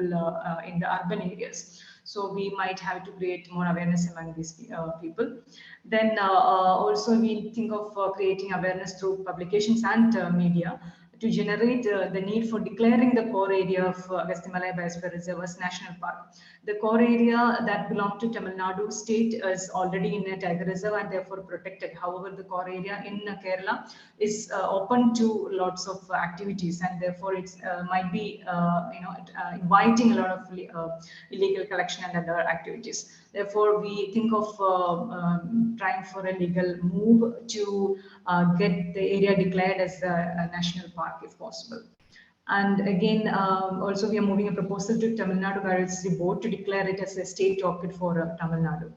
in the urban areas. So we might have to create more awareness among these people. Then also we think of creating awareness through publications and media to generate the need for declaring the core area of Agastyamalai Biosphere Reserve as National Park. The core area that belongs to Tamil Nadu state is already in a tiger reserve and therefore protected. However, the core area in Kerala is open to lots of activities, and therefore it might be inviting a lot of illegal collection and other activities. Therefore, we think of trying for a legal move to get the area declared as a national park if possible. And again, also we are moving a proposal to Tamil Nadu Biodiversity Board to declare it as a state orchid for Tamil Nadu.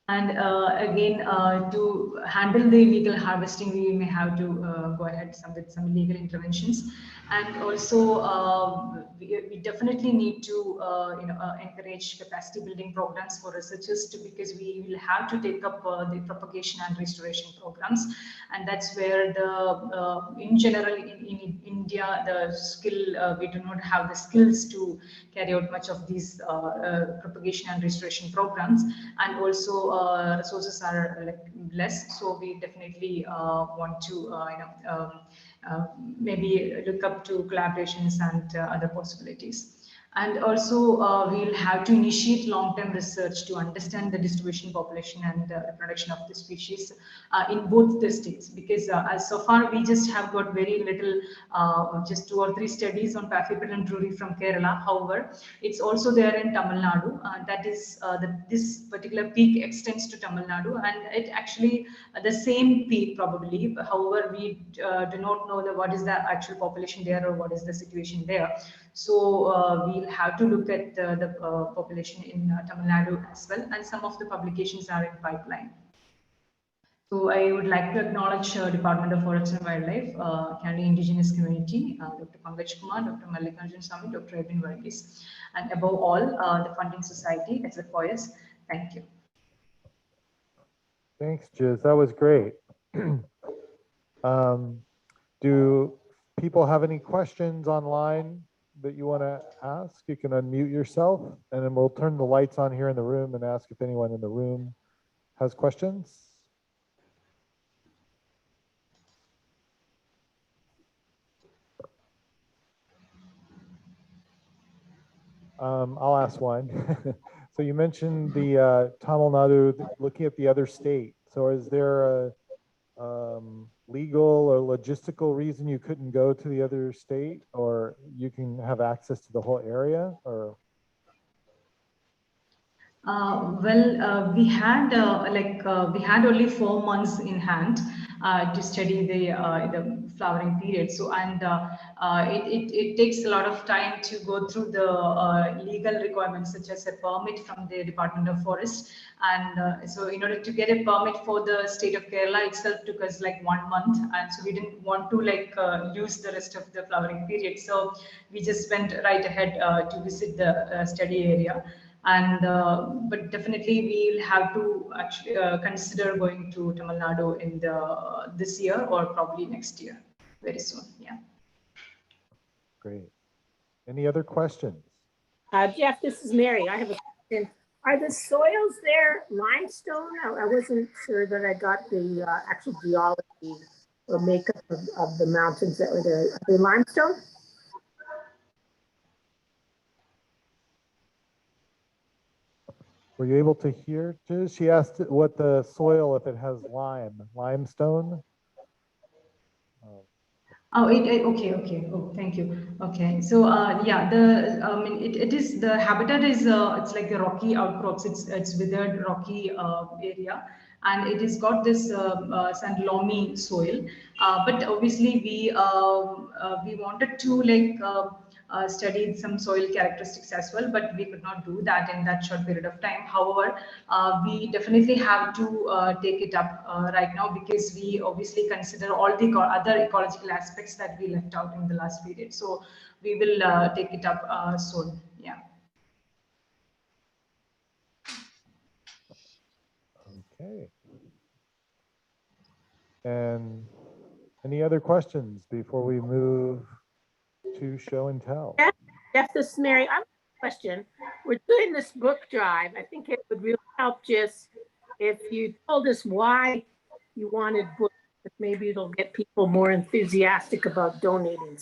And again, to handle the illegal harvesting, we may have to go ahead with some legal interventions. And also, we definitely need to encourage capacity building programs for researchers because we will have to take up the propagation and restoration programs. And that's where in general in India, the skill, we do not have the skills to carry out much of these propagation and restoration programs. And also resources are less, so we definitely want to maybe look up to collaborations and other possibilities. And also, we'll have to initiate long-term research to understand the distribution, population, and reproduction of the species in both the states. Because as so far, we just have got very little, just 2 or 3 studies on Paphiopedilum druyi from Kerala. However, it's also there in Tamil Nadu. That is, this particular peak extends to Tamil Nadu, and it actually the same peak probably. However, we do not know what is the actual population there or what is the situation there. So we'll have to look at the population in Tamil Nadu as well, and some of the publications are in pipeline. So I would like to acknowledge Department of Forest and Wildlife, Candy Indigenous Community, Dr. Pankaj Kumar, Dr. Mallikarjun Swamy, Dr. Edwin Varghese, and above all, the Funding Society, SFOS. Thank you. Thanks, Jis. That was great. Do people have any questions online that you want to ask? You can unmute yourself, and then we'll turn the lights on here in the room and ask if anyone in the room has questions. I'll ask one. So you mentioned the Tamil Nadu, looking at the other state. So is there a legal or logistical reason you couldn't go to the other state, or you can have access to the whole area, or? We had we had only 4 months in hand to study the flowering period. So it takes a lot of time to go through the legal requirements such as a permit from the Department of Forest. And so in order to get a permit for the state of Kerala itself took us like 1 month, and so we didn't want to use the rest of the flowering period. So we just went right ahead to visit the study area. And but definitely we'll have to actually consider going to Tamil Nadu in this year or probably next year, very soon. Yeah. Great. Any other questions? Jeff, this is Mary. I have a question. Are the soils there limestone? I wasn't sure that I got the actual geology or makeup of the mountains that were there. Are they limestone? Were you able to hear? She asked what the soil, if it has limestone. Oh, okay. Oh, thank you. Okay, so yeah, it is, the habitat is it's like a rocky outcrops. It's withered rocky area, and it has got this sand loamy soil. But obviously we wanted to studied some soil characteristics as well, but we could not do that in that short period of time. However, we definitely have to take it up right now, because we obviously consider all the other ecological aspects that we left out in the last period. So we will take it up soon. Yeah. Okay. And any other questions before we move to show and tell? Jeff, this is Mary. I have a question. We're doing this book drive. I think it would really help just if you told us why you wanted books, but maybe it'll get people more enthusiastic about donating.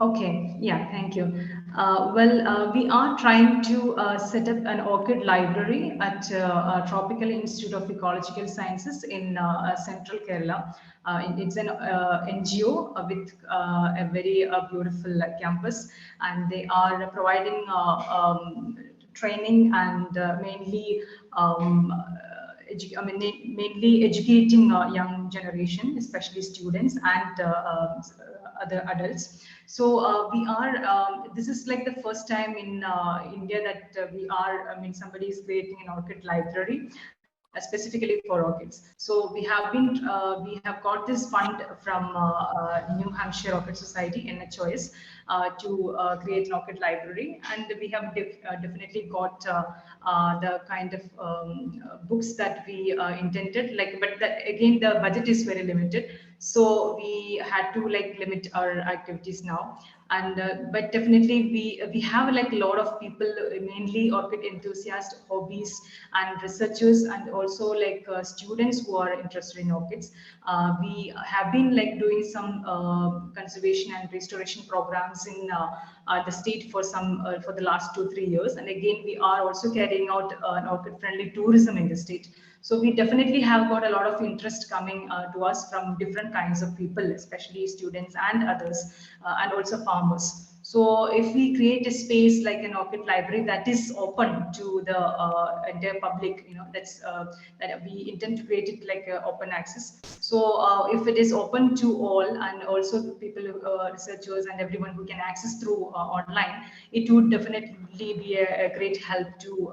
Okay, yeah, thank you. We are trying to set up an orchid library at Tropical Institute of Ecological Sciences in central Kerala. It's an NGO with a very beautiful campus, and they are providing training and mainly mainly educating young generation, especially students and other adults. So we are, this is like the first time in India that we are, somebody is creating an orchid library specifically for orchids. So we have got this fund from New Hampshire Orchid Society, NHOS, to create an orchid library, and we have definitely got the kind of books that we intended. But again, the budget is very limited, so we had to limit our activities now. And but definitely we have a lot of people, mainly orchid enthusiasts, hobbies and researchers, and also students who are interested in orchids. We have been doing some conservation and restoration programs in the state for the last 2-3 years, and again we are also carrying out an orchid friendly tourism in the state. So we definitely have got a lot of interest coming to us from different kinds of people, especially students and others, and also farmers. So if we create a space like an orchid library that is open to the entire public, that we intend to create it like open access. So if it is open to all, and also people, researchers and everyone who can access through online, it would definitely be a great help to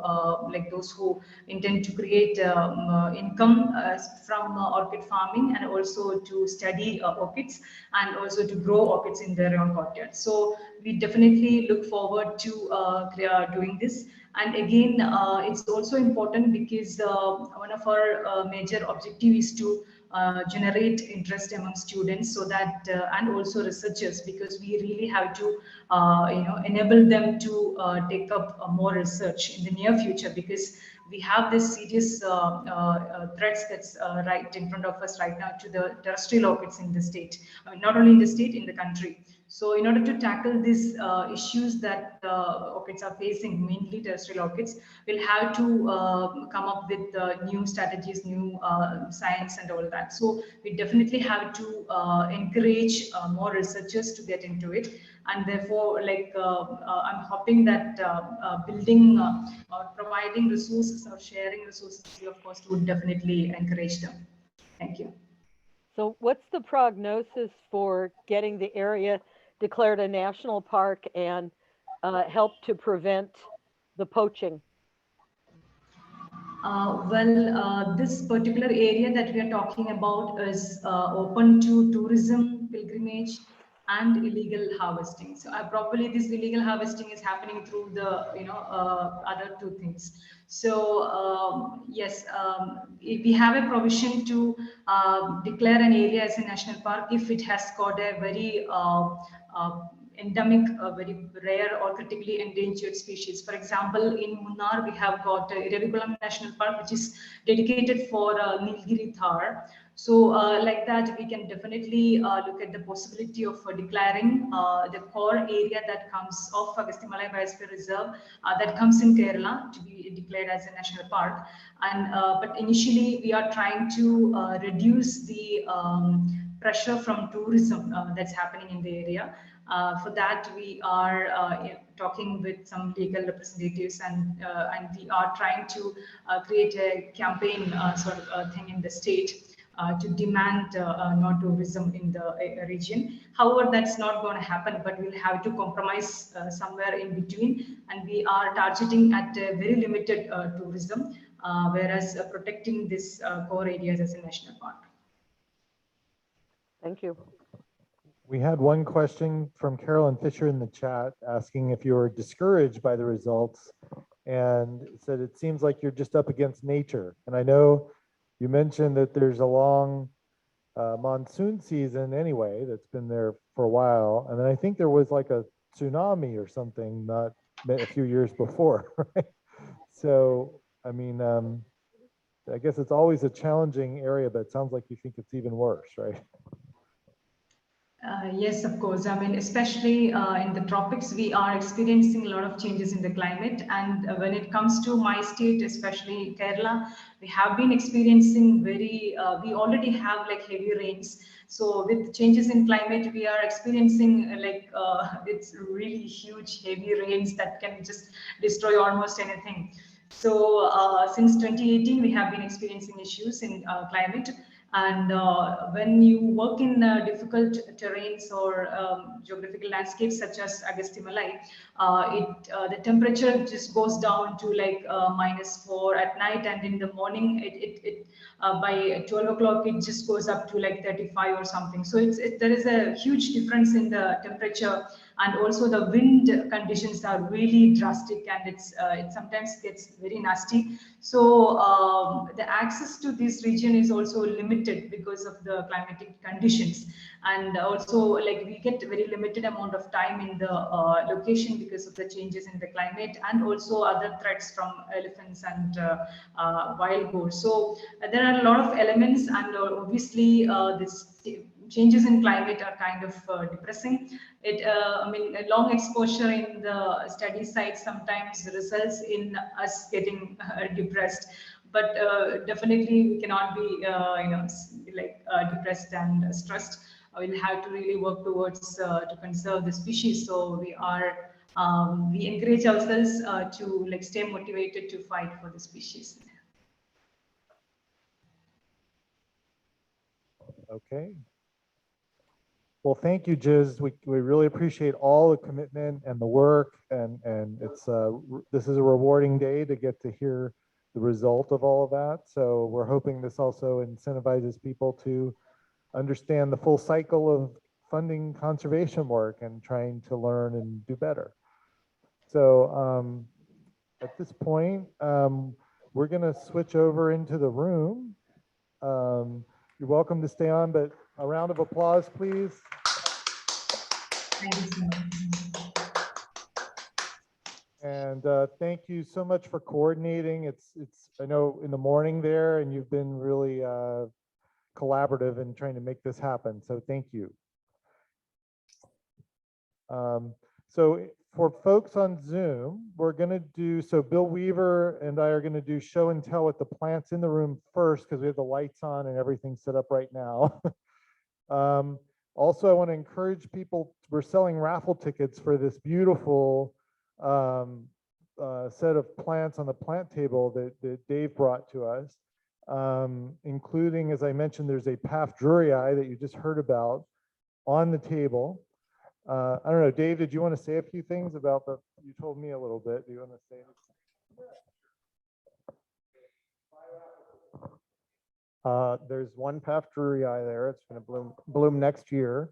those who intend to create income from orchid farming, and also to study orchids, and also to grow orchids in their own courtyard. So we definitely look forward to doing this. And again, it's also important because one of our major objective is to generate interest among students, so that and also researchers, because we really have to enable them to take up more research in the near future, because we have this serious threats that's right in front of us right now to the terrestrial orchids in the state. Not only in the state, in the country. So in order to tackle these issues that orchids are facing, mainly terrestrial orchids, we'll have to come up with new strategies, new science and all that. So we definitely have to encourage more researchers to get into it. And therefore, I'm hoping that building or providing resources or sharing resources free of cost would definitely encourage them. Thank you. So what's the prognosis for getting the area declared a national park and help to prevent the poaching? This particular area that we are talking about is open to tourism, pilgrimage, and illegal harvesting. So probably this illegal harvesting is happening through the other two things. So yes, we have a provision to declare an area as a national park if it has got a very endemic, very rare or critically endangered species. For example, in Munnar, we have got Irevikulam National Park, which is dedicated for Nilgiri thar. So like that, we can definitely look at the possibility of declaring the core area that comes off Agastyamalai Biosphere Reserve that comes in Kerala to be declared as a national park. And but initially, we are trying to reduce the pressure from tourism that's happening in the area. For that, we are talking with some legal representatives, and we are trying to create a campaign sort of thing in the state to demand no tourism in the region. However, that's not going to happen, but we'll have to compromise somewhere in between, and we are targeting at very limited tourism, whereas protecting this core areas as a national park. Thank you. We had one question from Carolyn Fisher in the chat asking if you were discouraged by the results, and said it seems like you're just up against nature. And I know you mentioned that there's a long monsoon season anyway that's been there for a while, and then I think there was like a tsunami or something not a few years before, right? So I mean, I guess it's always a challenging area, but it sounds like you think it's even worse, right? Yes, of course. I mean, especially in the tropics, we are experiencing a lot of changes in the climate. And when it comes to my state, especially Kerala, we have been experiencing we already have like heavy rains. So with changes in climate, we are experiencing it's really huge, heavy rains that can just destroy almost anything. So since 2018, we have been experiencing issues in climate. And when you work in difficult terrains or geographical landscapes such as Agastya Malai, the temperature just goes down to like -4 at night, and in the morning by 12 o'clock it just goes up to like 35 or something. So there is a huge difference in the temperature, and also the wind conditions are really drastic, and it sometimes gets very nasty. So the access to this region is also limited because of the climatic conditions, and also like we get very limited amount of time in the location because of the changes in the climate, and also other threats from elephants and wild boars. So there are a lot of elements, and obviously this changes in climate are kind of depressing. I mean, a long exposure in the study site sometimes results in us getting depressed, but definitely we cannot be, depressed and stressed. We'll have to really work towards to conserve the species. So we encourage ourselves to like stay motivated to fight for the species. Okay. Well, thank you, Jis. We really appreciate all the commitment and the work, and it's this is a rewarding day to get to hear the result of all of that. So we're hoping this also incentivizes people to understand the full cycle of funding conservation work and trying to learn and do better. So at this point, we're going to switch over into the room. You're welcome to stay on, but a round of applause, please. Thank you so much. And thank you so much for coordinating. It's I know in the morning there, and you've been really collaborative in trying to make this happen. So thank you. So for folks on Zoom, we're going to do, so Bill Weaver and I are going to do show and tell with the plants in the room first, because we have the lights on and everything set up right now. Also, I want to encourage people, we're selling raffle tickets for this beautiful set of plants on the plant table that Dave brought to us, including, as I mentioned, there's a Paph druyi that you just heard about on the table. I don't know, Dave, did you want to say a few things about you told me a little bit. Do you want to say anything? There's one Paph druyi there. It's going to bloom next year.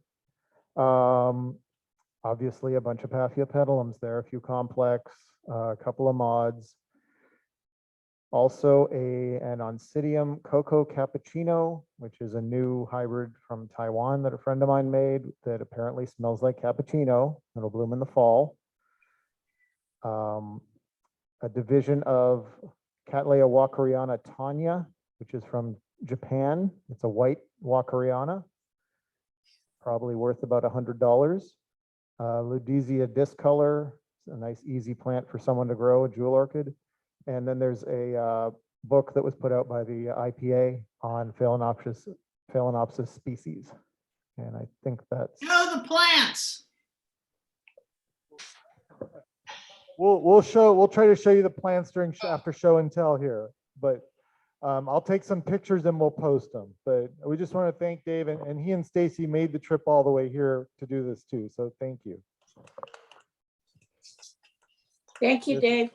Obviously, a bunch of Paphiopedilums there, a few complex, a couple of mods. Also an Onsidium Cocoa Cappuccino, which is a new hybrid from Taiwan that a friend of mine made that apparently smells like cappuccino. It'll bloom in the fall. A division of Cattleya walkeriana Tanya, which is from Japan. It's a white walkeriana, probably worth about $100. Ludizia discolor, a nice easy plant for someone to grow, a jewel orchid. And then there's a book that was put out by the IPA on Phalaenopsis species. And I think that's... Show the plants. We'll try to show you the plants after show and tell here, but I'll take some pictures and we'll post them. But we just want to thank Dave, and he and Stacy made the trip all the way here to do this too. So thank you. Thank you, Dave.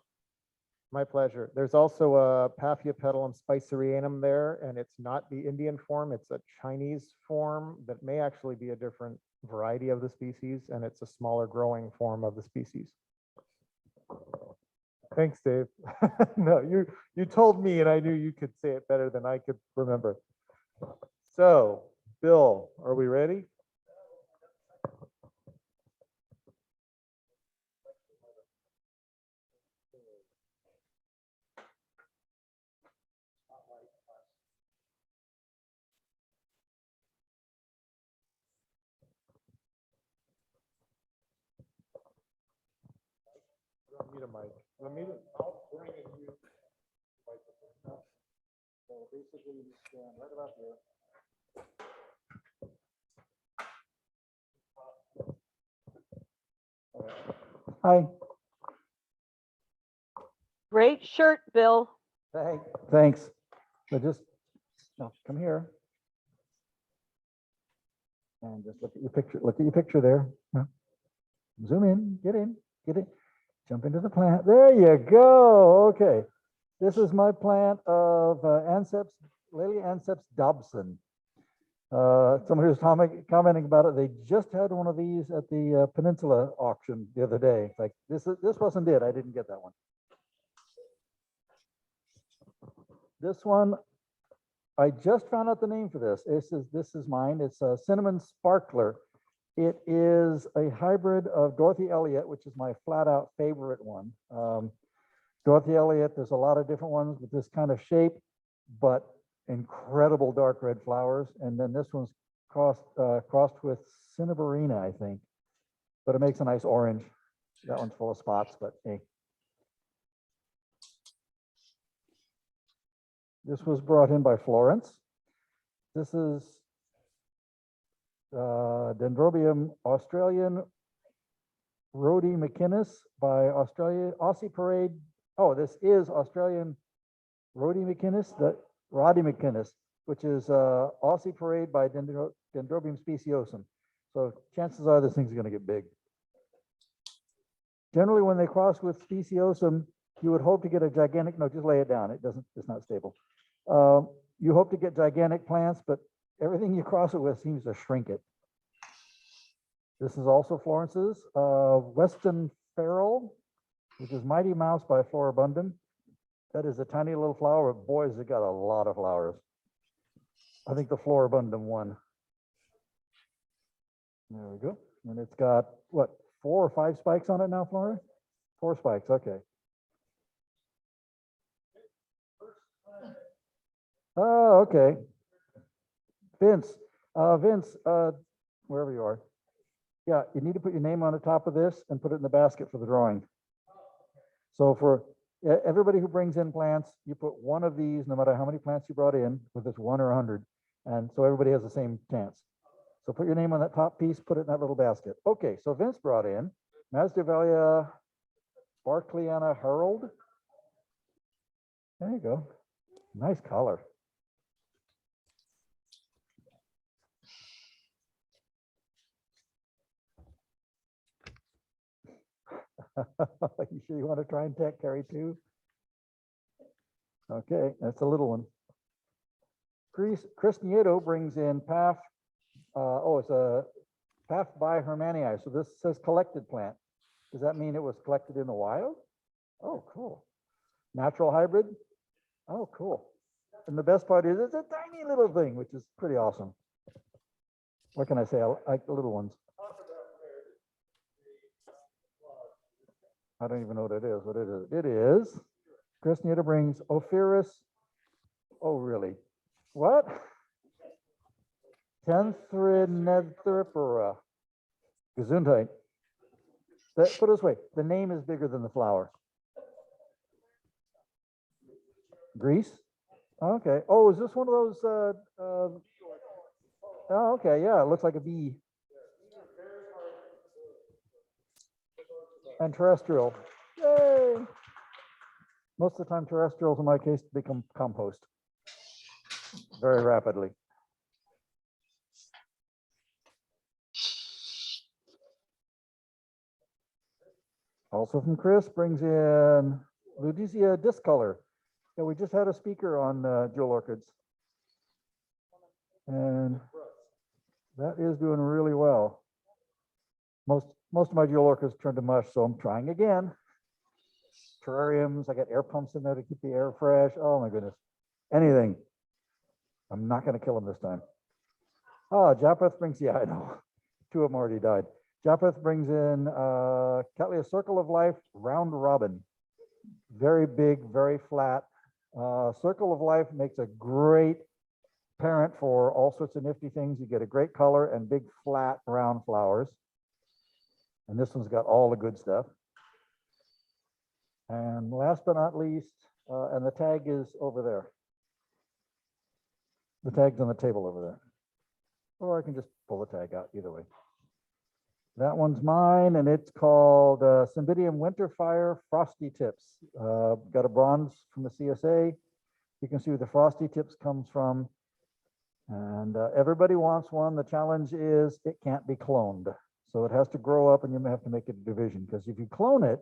My pleasure. There's also a Paphiopedilum spicerianum there, and it's not the Indian form. It's a Chinese form that may actually be a different variety of the species, and it's a smaller growing form of the species. Thanks, Dave. No, you told me, and I knew you could say it better than I could remember. So, Bill, are we ready? Need a mic. I'll bring it to you. So basically, you stand right about there. Hi. Great shirt, Bill. Thanks. So just, no, come here. And just look at your picture. Look at your picture there. No. Zoom in, get in, get in. Jump into the plant. There you go. Okay. This is my plant of Lily Anceps Dobson. Somebody was commenting about it. They just had one of these at the Peninsula auction the other day. It's like, this wasn't it. I didn't get that one. This one, I just found out the name for this. This is mine. It's a Cinnamon Sparkler. It is a hybrid of Dorothy Elliott, which is my flat out favorite one. Dorothy Elliott, there's a lot of different ones with this kind of shape, but incredible dark red flowers. And then this one's crossed with Cinnabarina, I think, but it makes a nice orange. That one's full of spots, but hey. This was brought in by Florence. This is Dendrobium Australian Rhodie McInnes by Aussie Parade. Oh, this is Australian Rhodie McInnes, which is Aussie Parade by Dendrobium speciosum. So chances are this thing's going to get big. Generally, when they cross with speciosum, you would hope to get a gigantic, no, just lay it down. It's not stable. You hope to get gigantic plants, but everything you cross it with seems to shrink it. This is also Florence's Weston Feral, which is Mighty Mouse by Floribundum. That is a tiny little flower, but boys, it got a lot of flowers. I think the Floribundum won. There we go. And it's got, what, 4 or 5 spikes on it now, Flora? 4 spikes, okay. Oh, okay. Vince, wherever you are. Yeah, you need to put your name on the top of this and put it in the basket for the drawing. So for everybody who brings in plants, you put one of these, no matter how many plants you brought in, whether it's 1 or 100. And so everybody has the same chance. So put your name on that top piece, put it in that little basket. Okay, so Vince brought in Masdevallia Barclayana Herald. There you go. Nice color. You sure you want to try and carry 2? Okay, that's a little one. Chris Nieto brings in Paph. It's a Paph by Hermanii. So this says collected plant. Does that mean it was collected in the wild? Oh, cool. Natural hybrid? Oh, cool. And the best part is it's a tiny little thing, which is pretty awesome. What can I say? I like the little ones. I don't even know what it is. What it is? It is. Chris Nieto brings Ophiris. Oh, really? What? Tenthrinethripora. Gesundheit. Put it this way, the name is bigger than the flower. Greece? Okay. Oh, is this one of those? Oh, okay. Yeah, it looks like a bee. And terrestrial. Yay! Most of the time, terrestrials, in my case, become compost very rapidly. Also from Chris, brings in Ludisia discolor. Yeah, we just had a speaker on jewel orchids. And that is doing really well. Most of my jewel orchids turned to mush, so I'm trying again. Terrariums, I got air pumps in there to keep the air fresh. Oh my goodness. Anything. I'm not going to kill them this time. Oh, Japheth brings, yeah, I know. 2 of them already died. Japheth brings in Cattleya Circle of Life Round Robin. Very big, very flat. Circle of Life makes a great parent for all sorts of nifty things. You get a great color and big, flat, round flowers. And this one's got all the good stuff. And last but not least, and the tag is over there. The tag's on the table over there. Or I can just pull the tag out, either way. That one's mine, and it's called Cymbidium Winterfire Frosty Tips. Got a bronze from the CSA. You can see where the frosty tips comes from. And everybody wants one. The challenge is it can't be cloned. So it has to grow up and you may have to make it a division, because if you clone it,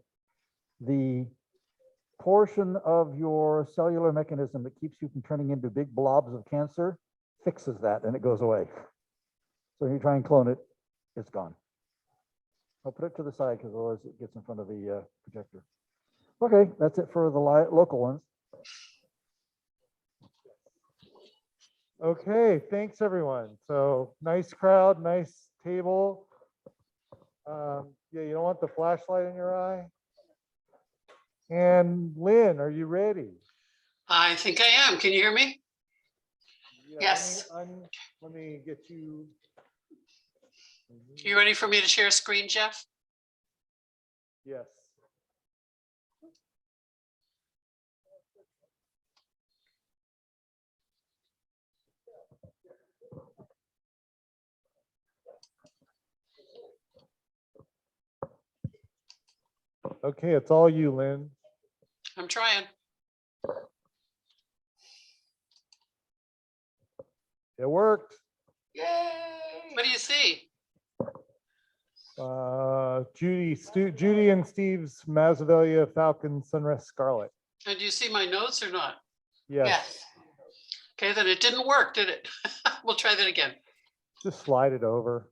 the portion of your cellular mechanism that keeps you from turning into big blobs of cancer fixes that and it goes away. So if you try and clone it, it's gone. I'll put it to the side because otherwise it gets in front of the projector. Okay, that's it for the local ones. Okay, thanks everyone. So nice crowd, nice table. Yeah, you don't want the flashlight in your eye. And Lynn, are you ready? I think I am. Can you hear me? Yeah, Yes. Let me get you. You ready for me to share screen, Jeff? Yes. Okay, it's all you, Lynn. I'm trying. It worked. Yay! What do you see? Judy and Steve's Massavelia Falcon Sunrise Scarlet. And do you see my notes or not? Yes. Okay, then it didn't work, did it? We'll try that again. Just slide it over.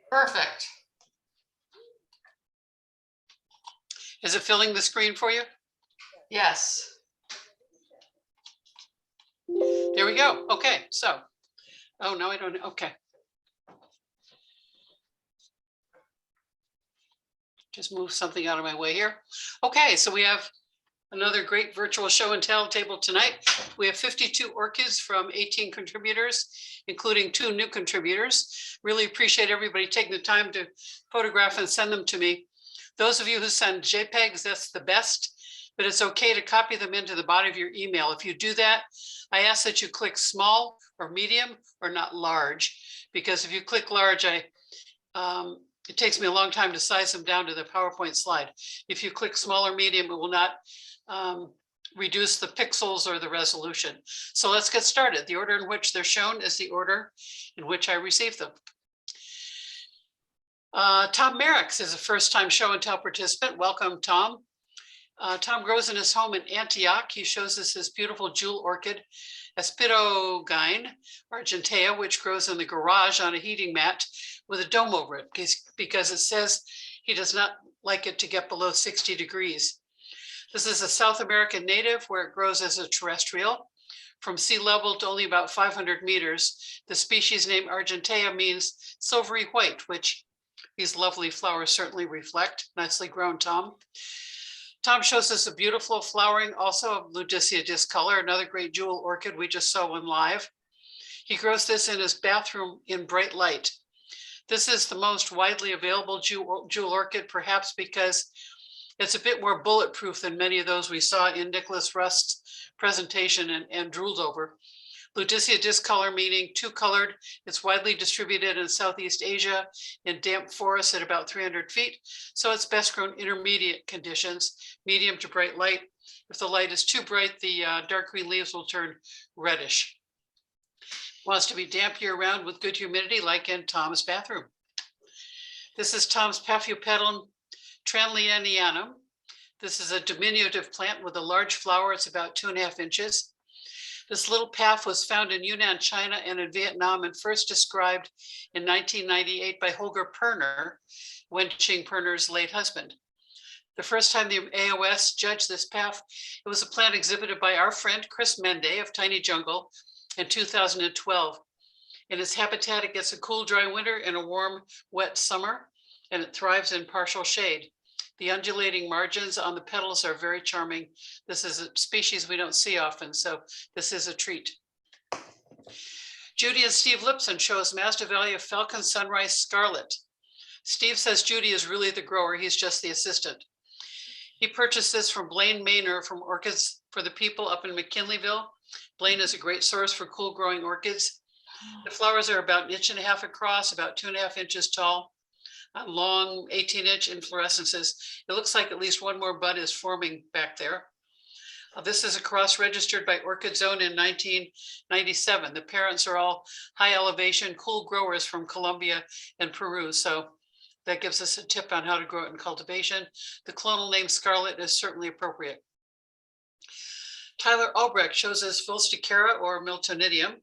Perfect. Is it filling the screen for you? Yes. There we go. Okay, so, oh, no, I don't, okay. Just move something out of my way here. Okay, so we have another great virtual show and tell table tonight. We have 52 orchids from 18 contributors, including 2 new contributors. Really appreciate everybody taking the time to photograph and send them to me. Those of you who send JPEGs, that's the best, but it's okay to copy them into the body of your email. If you do that, I ask that you click small or medium or not large, because if you click large, it takes me a long time to size them down to the PowerPoint slide. If you click small or medium, it will not reduce the pixels or the resolution. So let's get started. The order in which they're shown is the order in which I received them. Tom Merricks is a first-time show and tell participant. Welcome, Tom. Tom grows in his home in Antioch. He shows us his beautiful jewel orchid, Aspidogine argentea, which grows in the garage on a heating mat with a dome over it because it says he does not like it to get below 60 degrees. This is a South American native where it grows as a terrestrial. From sea level to only about 500 meters. The species name argentea means silvery white, which these lovely flowers certainly reflect. Nicely grown, Tom. Tom shows us a beautiful flowering also of Ludicea discolor, another great jewel orchid. We just saw one live. He grows this in his bathroom in bright light. This is the most widely available jewel orchid, perhaps because it's a bit more bulletproof than many of those we saw in Nicholas Rust's presentation and drooled over. Ludicea discolor meaning 2-colored. It's widely distributed in Southeast Asia in damp forests at about 300 feet. So it's best grown intermediate conditions, medium to bright light. If the light is too bright, the dark green leaves will turn reddish. Wants to be damp year round with good humidity, like in Tom's bathroom. This is Tom's Paphiopedilum tranlianianum. This is a diminutive plant with a large flower. It's about 2.5 inches. This little paph was found in Yunnan, China and in Vietnam and first described in 1998 by Holger Perner, Wenqing Perner's late husband. The first time the AOS judged this paph, it was a plant exhibited by our friend Chris Mende of Tiny Jungle in 2012. In its habitat, it gets a cool, dry winter and a warm, wet summer, and it thrives in partial shade. The undulating margins on the petals are very charming. This is a species we don't see often, so this is a treat. Judy and Steve Lipson show us Masdevallia Falcon Sunrise Scarlet. Steve says Judy is really the grower, he's just the assistant. He purchased this from Blaine Maynor from Orchids for the People up in McKinleyville. Blaine is a great source for cool growing orchids. The flowers are about 1.5 inches across, about 2.5 inches tall, long 18-inch inflorescences. It looks like at least one more bud is forming back there. This is a cross registered by Orchid Zone in 1997. The parents are all high elevation, cool growers from Colombia and Peru. So that gives us a tip on how to grow it in cultivation. The clonal name Scarlet is certainly appropriate. Tyler Albrecht shows us Vulsticara or Miltonidium.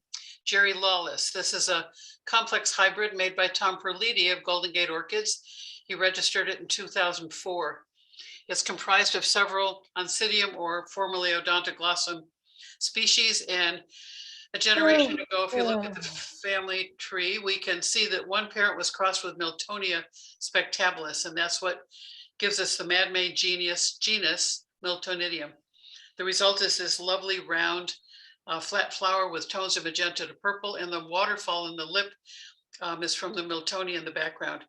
Jerry Lawless. This is a complex hybrid made by Tom Perliti of Golden Gate Orchids. He registered it in 2004. It's comprised of several Onsidium or formerly Odontoglossum species. And a generation ago, if you look at the family tree, we can see that one parent was crossed with Miltonia spectabilis, and that's what gives us the madman genus Miltonidium. The result is this lovely round flat flower with tones of magenta to purple, and the waterfall in the lip is from the Miltonia in the background.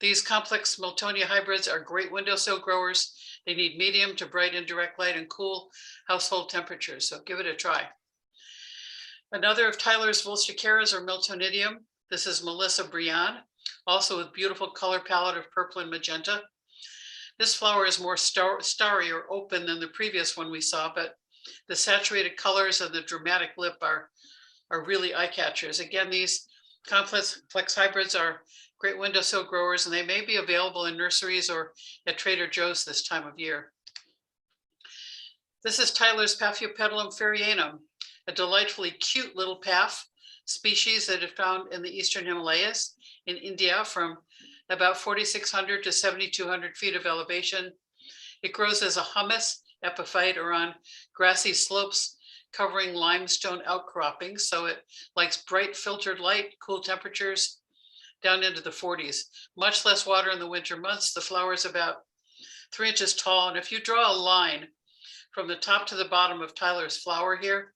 These complex Miltonia hybrids are great windowsill growers. They need medium to bright indirect light and cool household temperatures, so give it a try. Another of Tyler's Vulsticaras or Miltonidium. This is Melissa Briand, also with beautiful color palette of purple and magenta. This flower is more starry or open than the previous one we saw, but the saturated colors of the dramatic lip are really eye catchers. Again, these complex hybrids are great windowsill growers, and they may be available in nurseries or at Trader Joe's this time of year. This is Tyler's Paphiopedilum Ferryanum, a delightfully cute little paph species that is found in the Eastern Himalayas in India from about 4,600 to 7,200 feet of elevation. It grows as a humus epiphyte or on grassy slopes covering limestone outcroppings. So it likes bright filtered light, cool temperatures down into the 40s, much less water in the winter months. The flower is about 3 inches tall. And if you draw a line from the top to the bottom of Tyler's flower here,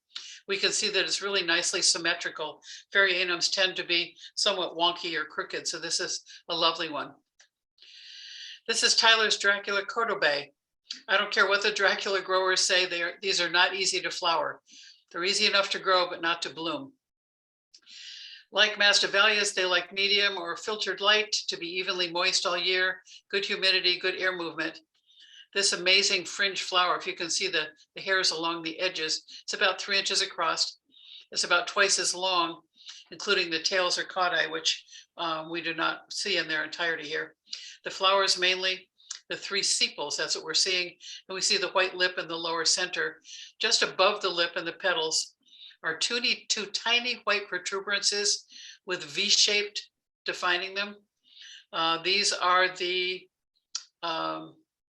we can see that it's really nicely symmetrical. Ferryanums tend to be somewhat wonky or crooked, so this is a lovely one. This is Tyler's Dracula Cordobae. I don't care what the Dracula growers say, these are not easy to flower. They're easy enough to grow, but not to bloom. Like Masdevallias, they like medium or filtered light to be evenly moist all year, good humidity, good air movement. This amazing fringe flower, if you can see the hairs along the edges, it's about 3 inches across. It's about twice as long, including the tails or caudae, which we do not see in their entirety here. The flowers mainly the 3 sepals, that's what we're seeing. And we see the white lip in the lower center. Just above the lip and the petals are two tiny white protuberances with V-shaped defining them. These are the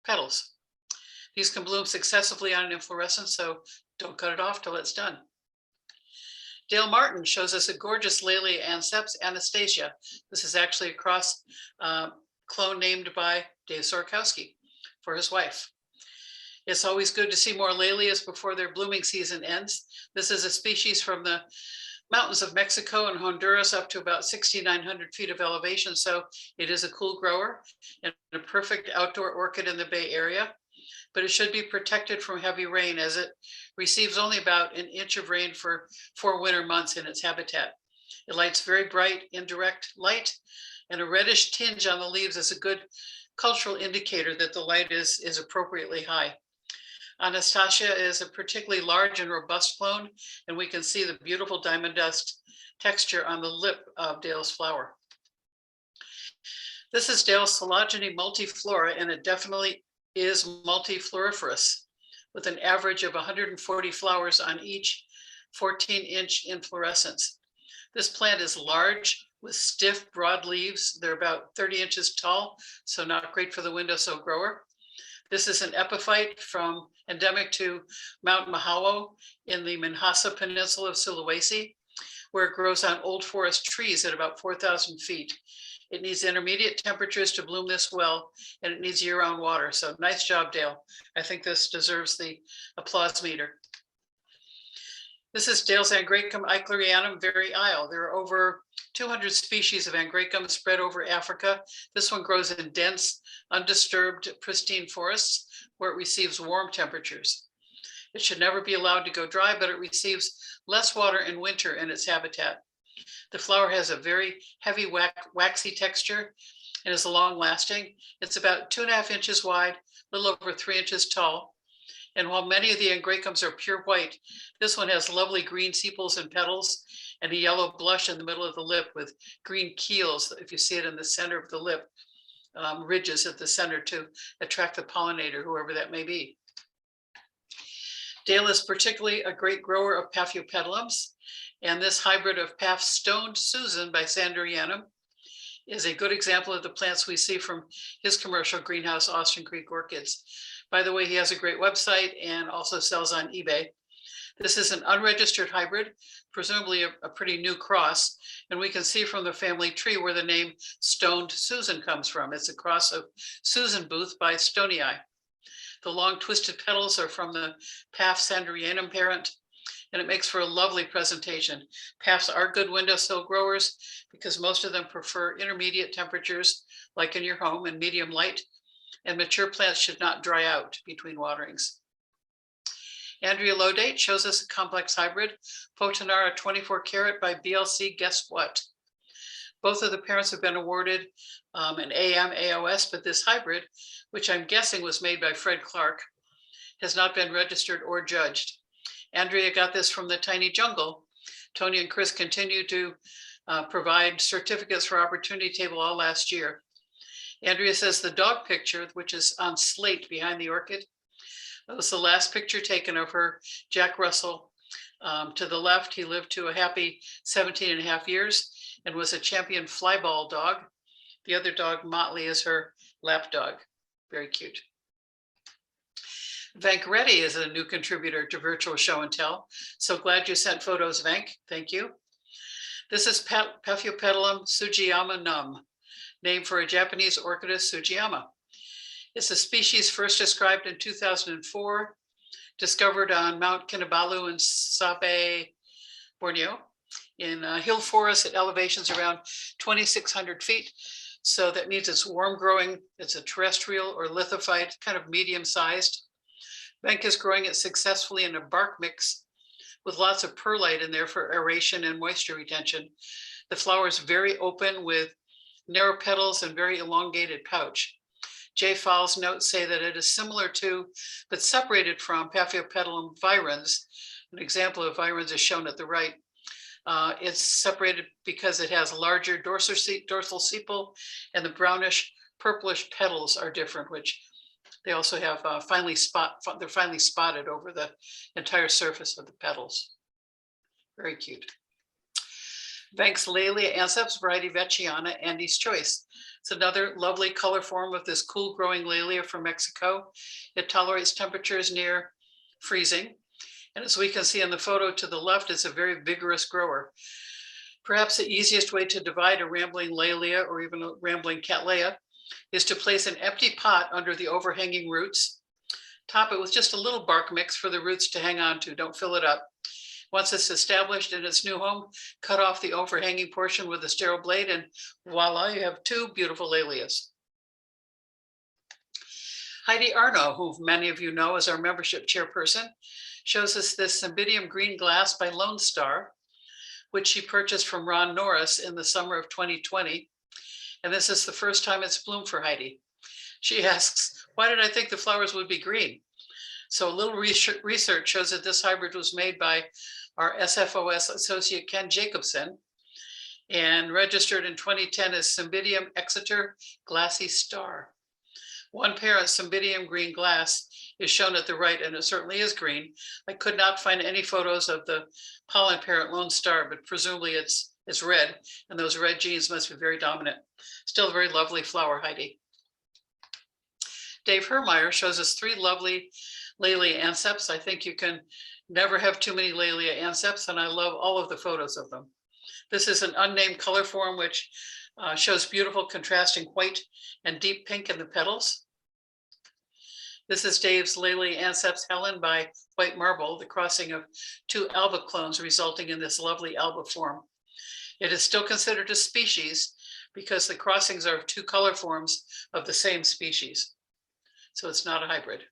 petals. These can bloom successively on an inflorescence, so don't cut it off till it's done. Dale Martin shows us a gorgeous Laelia anceps Anastasia. This is actually a cross clone named by Dave Sorokowski for his wife. It's always good to see more Laelias before their blooming season ends. This is a species from the mountains of Mexico and Honduras up to about 6,900 feet of elevation. So it is a cool grower and a perfect outdoor orchid in the Bay Area, but it should be protected from heavy rain as it receives only about 1 inch of rain for 4 winter months in its habitat. It lights very bright, indirect light, and a reddish tinge on the leaves is a good cultural indicator that the light is appropriately high. Anastasia is a particularly large and robust clone, and we can see the beautiful diamond dust texture on the lip of Dale's flower. This is Dale's Sologeni Multiflora, and it definitely is multifloriferous with an average of 140 flowers on each 14-inch inflorescence. This plant is large with stiff, broad leaves. They're about 30 inches tall, so not great for the windowsill grower. This is an epiphyte from endemic to Mount Mahawo in the Minahasa Peninsula of Sulawesi, where it grows on old forest trees at about 4,000 feet. It needs intermediate temperatures to bloom this well, and it needs year-round water. So nice job, Dale. I think this deserves the applause meter. This is Dale's Angraecum Eichlerianum Very Isle. There are over 200 species of Angraecum spread over Africa. This one grows in dense, undisturbed, pristine forests where it receives warm temperatures. It should never be allowed to go dry, but it receives less water in winter in its habitat. The flower has a very heavy waxy texture and is long lasting. It's about 2.5 inches wide, a little over 3 inches tall. And while many of the Angraecums are pure white, this one has lovely green sepals and petals and a yellow blush in the middle of the lip with green keels, if you see it in the center of the lip, ridges at the center to attract the pollinator, whoever that may be. Dale is particularly a great grower of Paphiopedilums, and this hybrid of Paph's Stoned Susan by Ferryanum is a good example of the plants we see from his commercial greenhouse, Austin Creek Orchids. By the way, he has a great website and also sells on eBay. This is an unregistered hybrid, presumably a pretty new cross, and we can see from the family tree where the name Stoned Susan comes from. It's a cross of Susan Booth by Stonii. The long twisted petals are from the Paph Ferryanum parent, and it makes for a lovely presentation. Paphs are good windowsill growers because most of them prefer intermediate temperatures, like in your home, and medium light, and mature plants should not dry out between waterings. Andrea Lodate shows us a complex hybrid, Potonara 24 carat by BLC Guess What? Both of the parents have been awarded an AM AOS, but this hybrid, which I'm guessing was made by Fred Clark, has not been registered or judged. Andrea got this from the Tiny Jungle. Tony and Chris continue to provide certificates for Opportunity Table all last year. Andrea says the dog picture, which is on slate behind the orchid, that was the last picture taken of her Jack Russell. To the left, he lived to a happy 17.5 years and was a champion flyball dog. The other dog, Motley, is her lap dog. Very cute. Vank Reddy is a new contributor to Virtual Show and Tell. So glad you sent photos, Vank. Thank you. This is Paphiopedilum Sugiyama num, named for a Japanese orchidist, Sugiyama. It's a species first described in 2004, discovered on Mount Kinabalu in Sabah, Borneo, in hill forest at elevations around 2,600 feet. So that means it's warm growing. It's a terrestrial or lithophyte, kind of medium sized. Vank is growing it successfully in a bark mix with lots of perlite in there for aeration and moisture retention. The flower is very open with narrow petals and very elongated pouch. J. Fowles' notes say that it is similar to, but separated from Paphiopedilum virens. An example of virens is shown at the right. It's separated because it has larger dorsal sepal, and the brownish purplish petals are different, which they also have they're finely spotted over the entire surface of the petals. Very cute. Vank's Laelia anceps, variety Veciana, Andy's Choice. It's another lovely color form of this cool growing Laelia from Mexico. It tolerates temperatures near freezing. And as we can see in the photo to the left, it's a very vigorous grower. Perhaps the easiest way to divide a rambling Laelia or even a rambling Cattleya is to place an empty pot under the overhanging roots. Top it with just a little bark mix for the roots to hang on to. Don't fill it up. Once it's established in its new home, cut off the overhanging portion with a sterile blade, and voila, you have two beautiful Laelias. Heidi Arno, who many of you know as our membership chairperson, shows us this Cymbidium green glass by Lone Star, which she purchased from Ron Norris in the summer of 2020. And this is the first time it's bloomed for Heidi. She asks, why did I think the flowers would be green? So a little research shows that this hybrid was made by our SFOS associate Ken Jacobson and registered in 2010 as Cymbidium Exeter Glassy Star. One parent Cymbidium green glass is shown at the right, and it certainly is green. I could not find any photos of the pollen parent Lone Star, but presumably it's red, and those red genes must be very dominant. Still a very lovely flower, Heidi. Dave Hermeyer shows us 3 lovely Laelia anceps. I think you can never have too many Laelia anceps, and I love all of the photos of them. This is an unnamed color form which shows beautiful contrasting white and deep pink in the petals. This is Dave's Laelia anceps Helen by White Marble, the crossing of 2 alba clones resulting in this lovely alba form. It is still considered a species because the crossings are two color forms of the same species. So it's not a hybrid.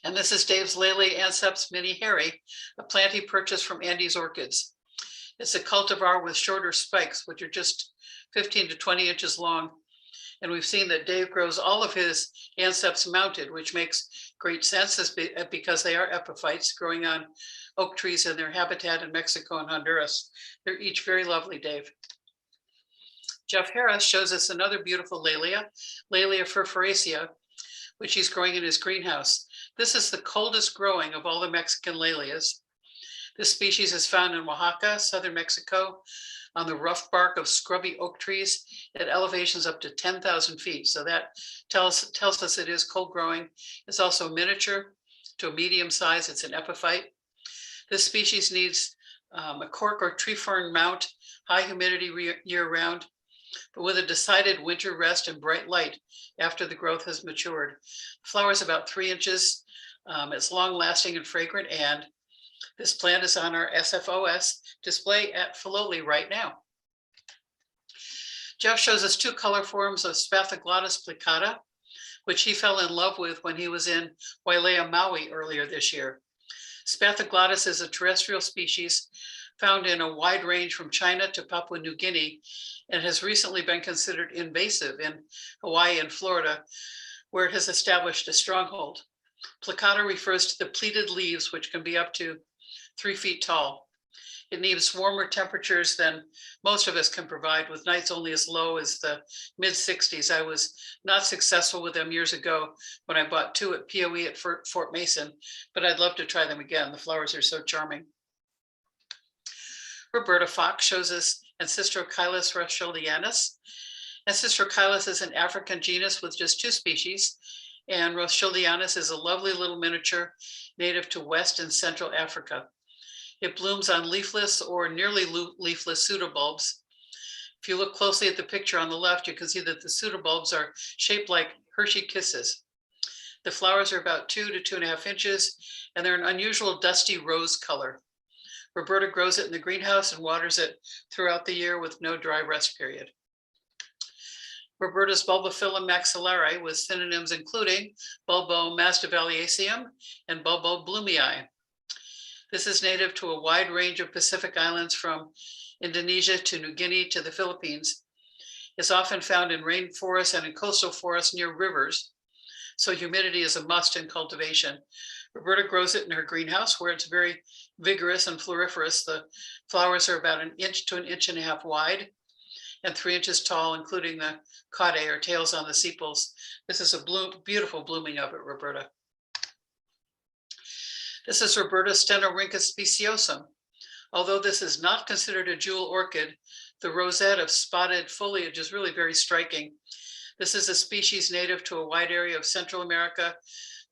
And this is Dave's Laelia anceps mini hairy, a plant he purchased from Andy's Orchids. It's a cultivar with shorter spikes, which are just 15 to 20 inches long. And we've seen that Dave grows all of his anceps mounted, which makes great sense because they are epiphytes growing on oak trees in their habitat in Mexico and Honduras. They're each very lovely, Dave. Jeff Harris shows us another beautiful Laelia, Laelia furfuracea, which he's growing in his greenhouse. This is the coldest growing of all the Mexican Laelias. This species is found in Oaxaca, southern Mexico, on the rough bark of scrubby oak trees at elevations up to 10,000 feet. So that tells us it is cold growing. It's also miniature to a medium size. It's an epiphyte. This species needs a cork or tree fern mount, high humidity year round, but with a decided winter rest and bright light after the growth has matured. The flower is about 3 inches. It's long lasting and fragrant, and this plant is on our SFOS display at Phalloli right now. Jeff shows us two color forms of Spathoglotus Plicata, which he fell in love with when he was in Wailea, Maui earlier this year. Spathoglotus is a terrestrial species found in a wide range from China to Papua New Guinea, and has recently been considered invasive in Hawaii and Florida, where it has established a stronghold. Plicata refers to the pleated leaves, which can be up to 3 feet tall. It needs warmer temperatures than most of us can provide, with nights only as low as the mid-60s. I was not successful with them years ago when I bought 2 at POE at Fort Mason, but I'd love to try them again. The flowers are so charming. Roberta Fox shows us Ancistrochylis rothschildianus. Ancistrochylis is an African genus with just 2 species, and rothschildianus is a lovely little miniature native to West and Central Africa. It blooms on leafless or nearly leafless pseudobulbs. If you look closely at the picture on the left, you can see that the pseudobulbs are shaped like Hershey kisses. The flowers are about 2 to 2.5 inches, and they're an unusual dusty rose color. Roberta grows it in the greenhouse and waters it throughout the year with no dry rest period. Roberta's Bulbophyllum maxillare with synonyms including Bulbo masdevalliaceum and Bulbo bloomii. This is native to a wide range of Pacific islands from Indonesia to New Guinea to the Philippines. It's often found in rainforests and in coastal forests near rivers, so humidity is a must in cultivation. Roberta grows it in her greenhouse where it's very vigorous and floriferous. The flowers are about 1 inch to 1.5 inches wide and 3 inches tall, including the caudae or tails on the sepals. This is a beautiful blooming of it, Roberta. This is Roberta Stenorhynchus speciosum. Although this is not considered a jewel orchid, the rosette of spotted foliage is really very striking. This is a species native to a wide area of Central America,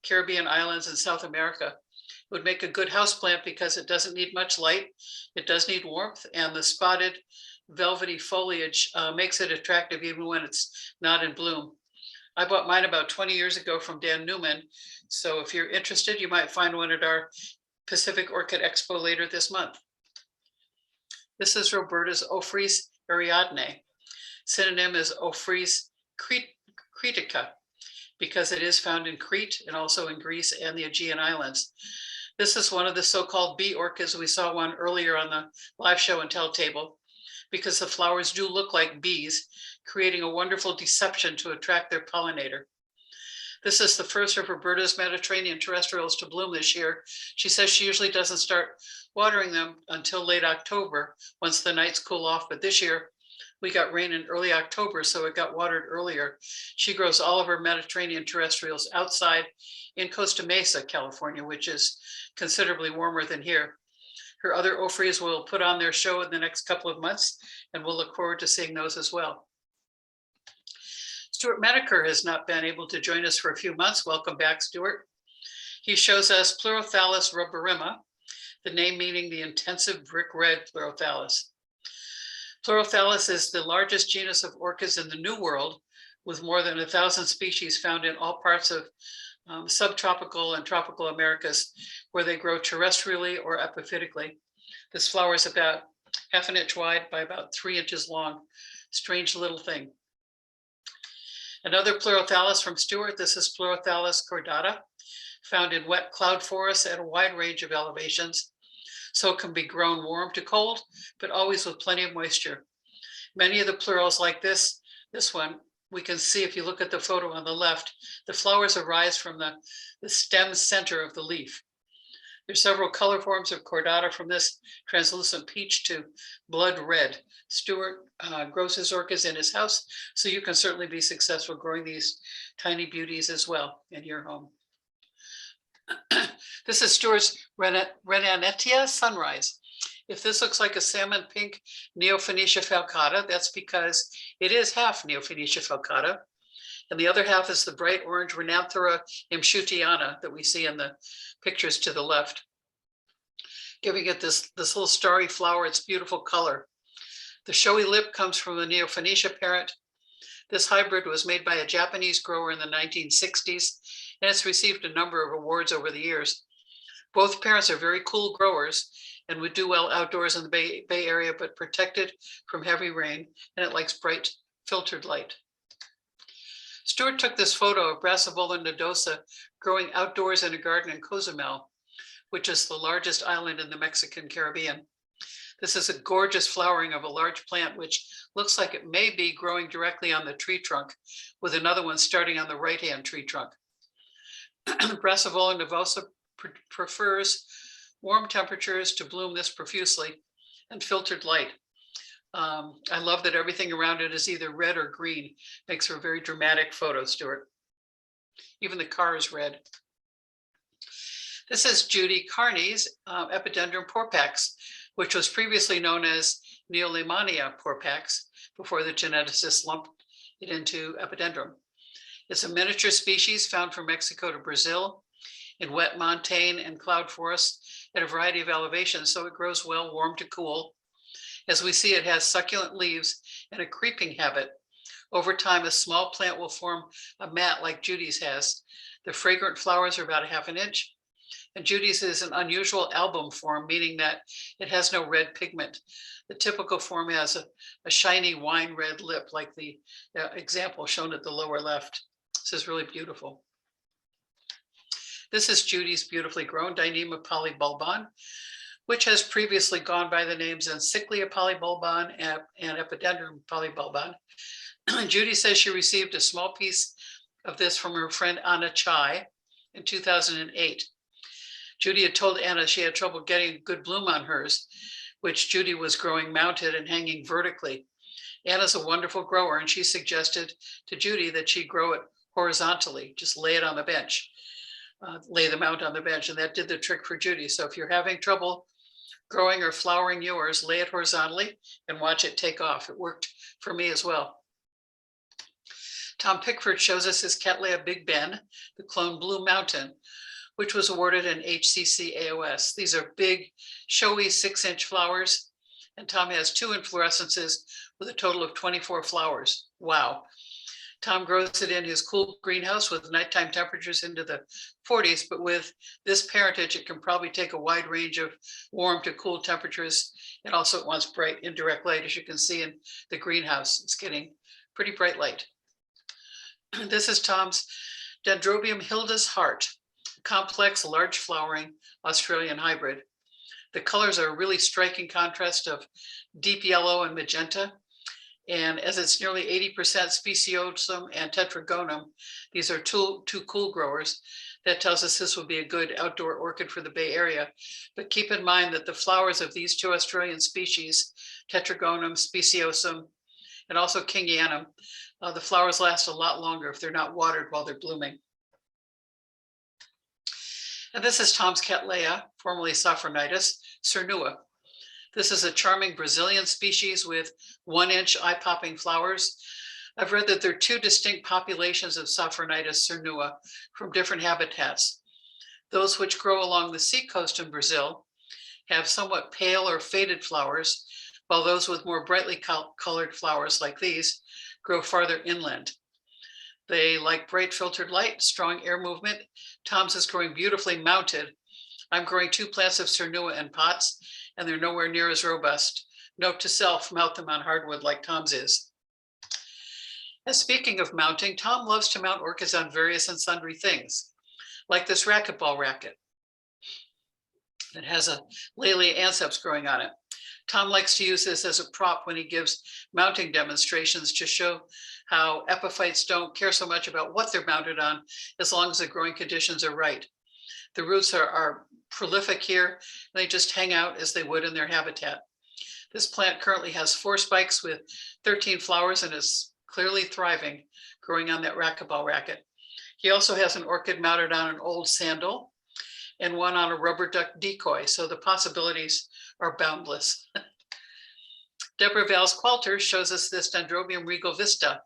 Caribbean islands, and South America. It would make a good houseplant because it doesn't need much light. It does need warmth, and the spotted velvety foliage makes it attractive even when it's not in bloom. I bought mine about 20 years ago from Dan Newman. So if you're interested, you might find one at our Pacific Orchid Expo later this month. This is Roberta's Ophrys Ariadne. Synonym is Ophrys cretica, because it is found in Crete and also in Greece and the Aegean Islands. This is one of the so-called bee orchids. We saw one earlier on the live show and tell table, because the flowers do look like bees, creating a wonderful deception to attract their pollinator. This is the first of Roberta's Mediterranean terrestrials to bloom this year. She says she usually doesn't start watering them until late October, once the nights cool off. But this year we got rain in early October, so it got watered earlier. She grows all of her Mediterranean terrestrials outside in Costa Mesa, California, which is considerably warmer than here. Her other Ophrys will put on their show in the next couple of months, and we'll look forward to seeing those as well. Stuart Menaker has not been able to join us for a few months. Welcome back, Stuart. He shows us Pleurothalis ruberima, the name meaning the intensive brick red Pleurothalis. Pleurothalis is the largest genus of orchids in the New World, with more than 1,000 species found in all parts of subtropical and tropical Americas, where they grow terrestrially or epiphytically. This flower is about half an inch wide by about 3 inches long. Strange little thing. Another Pleurothalis from Stewart. This is Pleurothalis Cordata, found in wet cloud forests at a wide range of elevations. So it can be grown warm to cold, but always with plenty of moisture. Many of the pleurals like this one, we can see if you look at the photo on the left, the flowers arise from the stem center of the leaf. There's several color forms of Cordata, from this translucent peach to blood red. Stewart grows his orchids in his house, so you can certainly be successful growing these tiny beauties as well in your home. This is Stewart's Renanetia Sunrise. If this looks like a salmon pink Neophoenicia falcata, that's because it is half Neophoenicia falcata. And the other half is the bright orange Renanthera imshutiana that we see in the pictures to the left, giving it this little starry flower, its beautiful color. The showy lip comes from the Neophoenicia parent. This hybrid was made by a Japanese grower in the 1960s, and it's received a number of awards over the years. Both parents are very cool growers and would do well outdoors in the Bay Area, but protected from heavy rain, and it likes bright filtered light. Stewart took this photo of Brassavola nodosa growing outdoors in a garden in Cozumel, which is the largest island in the Mexican Caribbean. This is a gorgeous flowering of a large plant, which looks like it may be growing directly on the tree trunk, with another one starting on the right-hand tree trunk. Brassavola nodosa prefers warm temperatures to bloom this profusely and filtered light. I love that everything around it is either red or green. Makes for a very dramatic photo, Stewart. Even the car is red. This is Judy Carney's Epidendrum porpax, which was previously known as Neolemania porpax before the geneticists lumped it into Epidendrum. It's a miniature species found from Mexico to Brazil in wet montane and cloud forests at a variety of elevations, so it grows well warm to cool. As we see, it has succulent leaves and a creeping habit. Over time, a small plant will form a mat like Judy's has. The fragrant flowers are about 1/2 inch, and Judy's is an unusual album form, meaning that it has no red pigment. The typical form has a shiny wine red lip, like the example shown at the lower left. This is really beautiful. This is Judy's beautifully grown Dyneema polybulbon, which has previously gone by the names Encyclia polybulbon and Epidendrum polybulbon. Judy says she received a small piece of this from her friend Anna Chai in 2008. Judy had told Anna she had trouble getting a good bloom on hers, which Judy was growing mounted and hanging vertically. Anna's a wonderful grower, and she suggested to Judy that she grow it horizontally, just lay it on the bench. Lay them out on the bench, and that did the trick for Judy. So if you're having trouble growing or flowering yours, lay it horizontally and watch it take off. It worked for me as well. Tom Pickford shows us his Cattleya Big Ben, the clone Blue Mountain, which was awarded an HCC AOS. These are big, showy 6-inch flowers, and Tom has 2 inflorescences with a total of 24 flowers. Wow. Tom grows it in his cool greenhouse with nighttime temperatures into the 40s, but with this parentage, it can probably take a wide range of warm to cool temperatures. And also it wants bright indirect light, as you can see in the greenhouse. It's getting pretty bright light. This is Tom's Dendrobium Hilda's Heart, a complex, large flowering Australian hybrid. The colors are a really striking contrast of deep yellow and magenta. And as it's nearly 80% speciosum and tetragonum, these are two cool growers. That tells us this will be a good outdoor orchid for the Bay Area. But keep in mind that the flowers of these 2 Australian species, tetragonum, speciosum, and also kingianum, the flowers last a lot longer if they're not watered while they're blooming. And this is Tom's Cattleya, formerly Sophronitis, cernua. This is a charming Brazilian species with 1-inch eye-popping flowers. I've read that there are 2 distinct populations of Sophronitis cernua from different habitats. Those which grow along the seacoast in Brazil have somewhat pale or faded flowers, while those with more brightly colored flowers like these grow farther inland. They like bright filtered light, strong air movement. Tom's is growing beautifully mounted. I'm growing 2 plants of cernua in pots, and they're nowhere near as robust. Note to self, mount them on hardwood like Tom's is. And speaking of mounting, Tom loves to mount orchids on various and sundry things, like this racquetball racket that has a Laelia anceps growing on it. Tom likes to use this as a prop when he gives mounting demonstrations to show how epiphytes don't care so much about what they're mounted on, as long as the growing conditions are right. The roots are prolific here. They just hang out as they would in their habitat. This plant currently has 4 spikes with 13 flowers and is clearly thriving, growing on that racquetball racket. He also has an orchid mounted on an old sandal and one on a rubber duck decoy, so the possibilities are boundless. Deborah Valls-Qualter shows us this Dendrobium regal vista,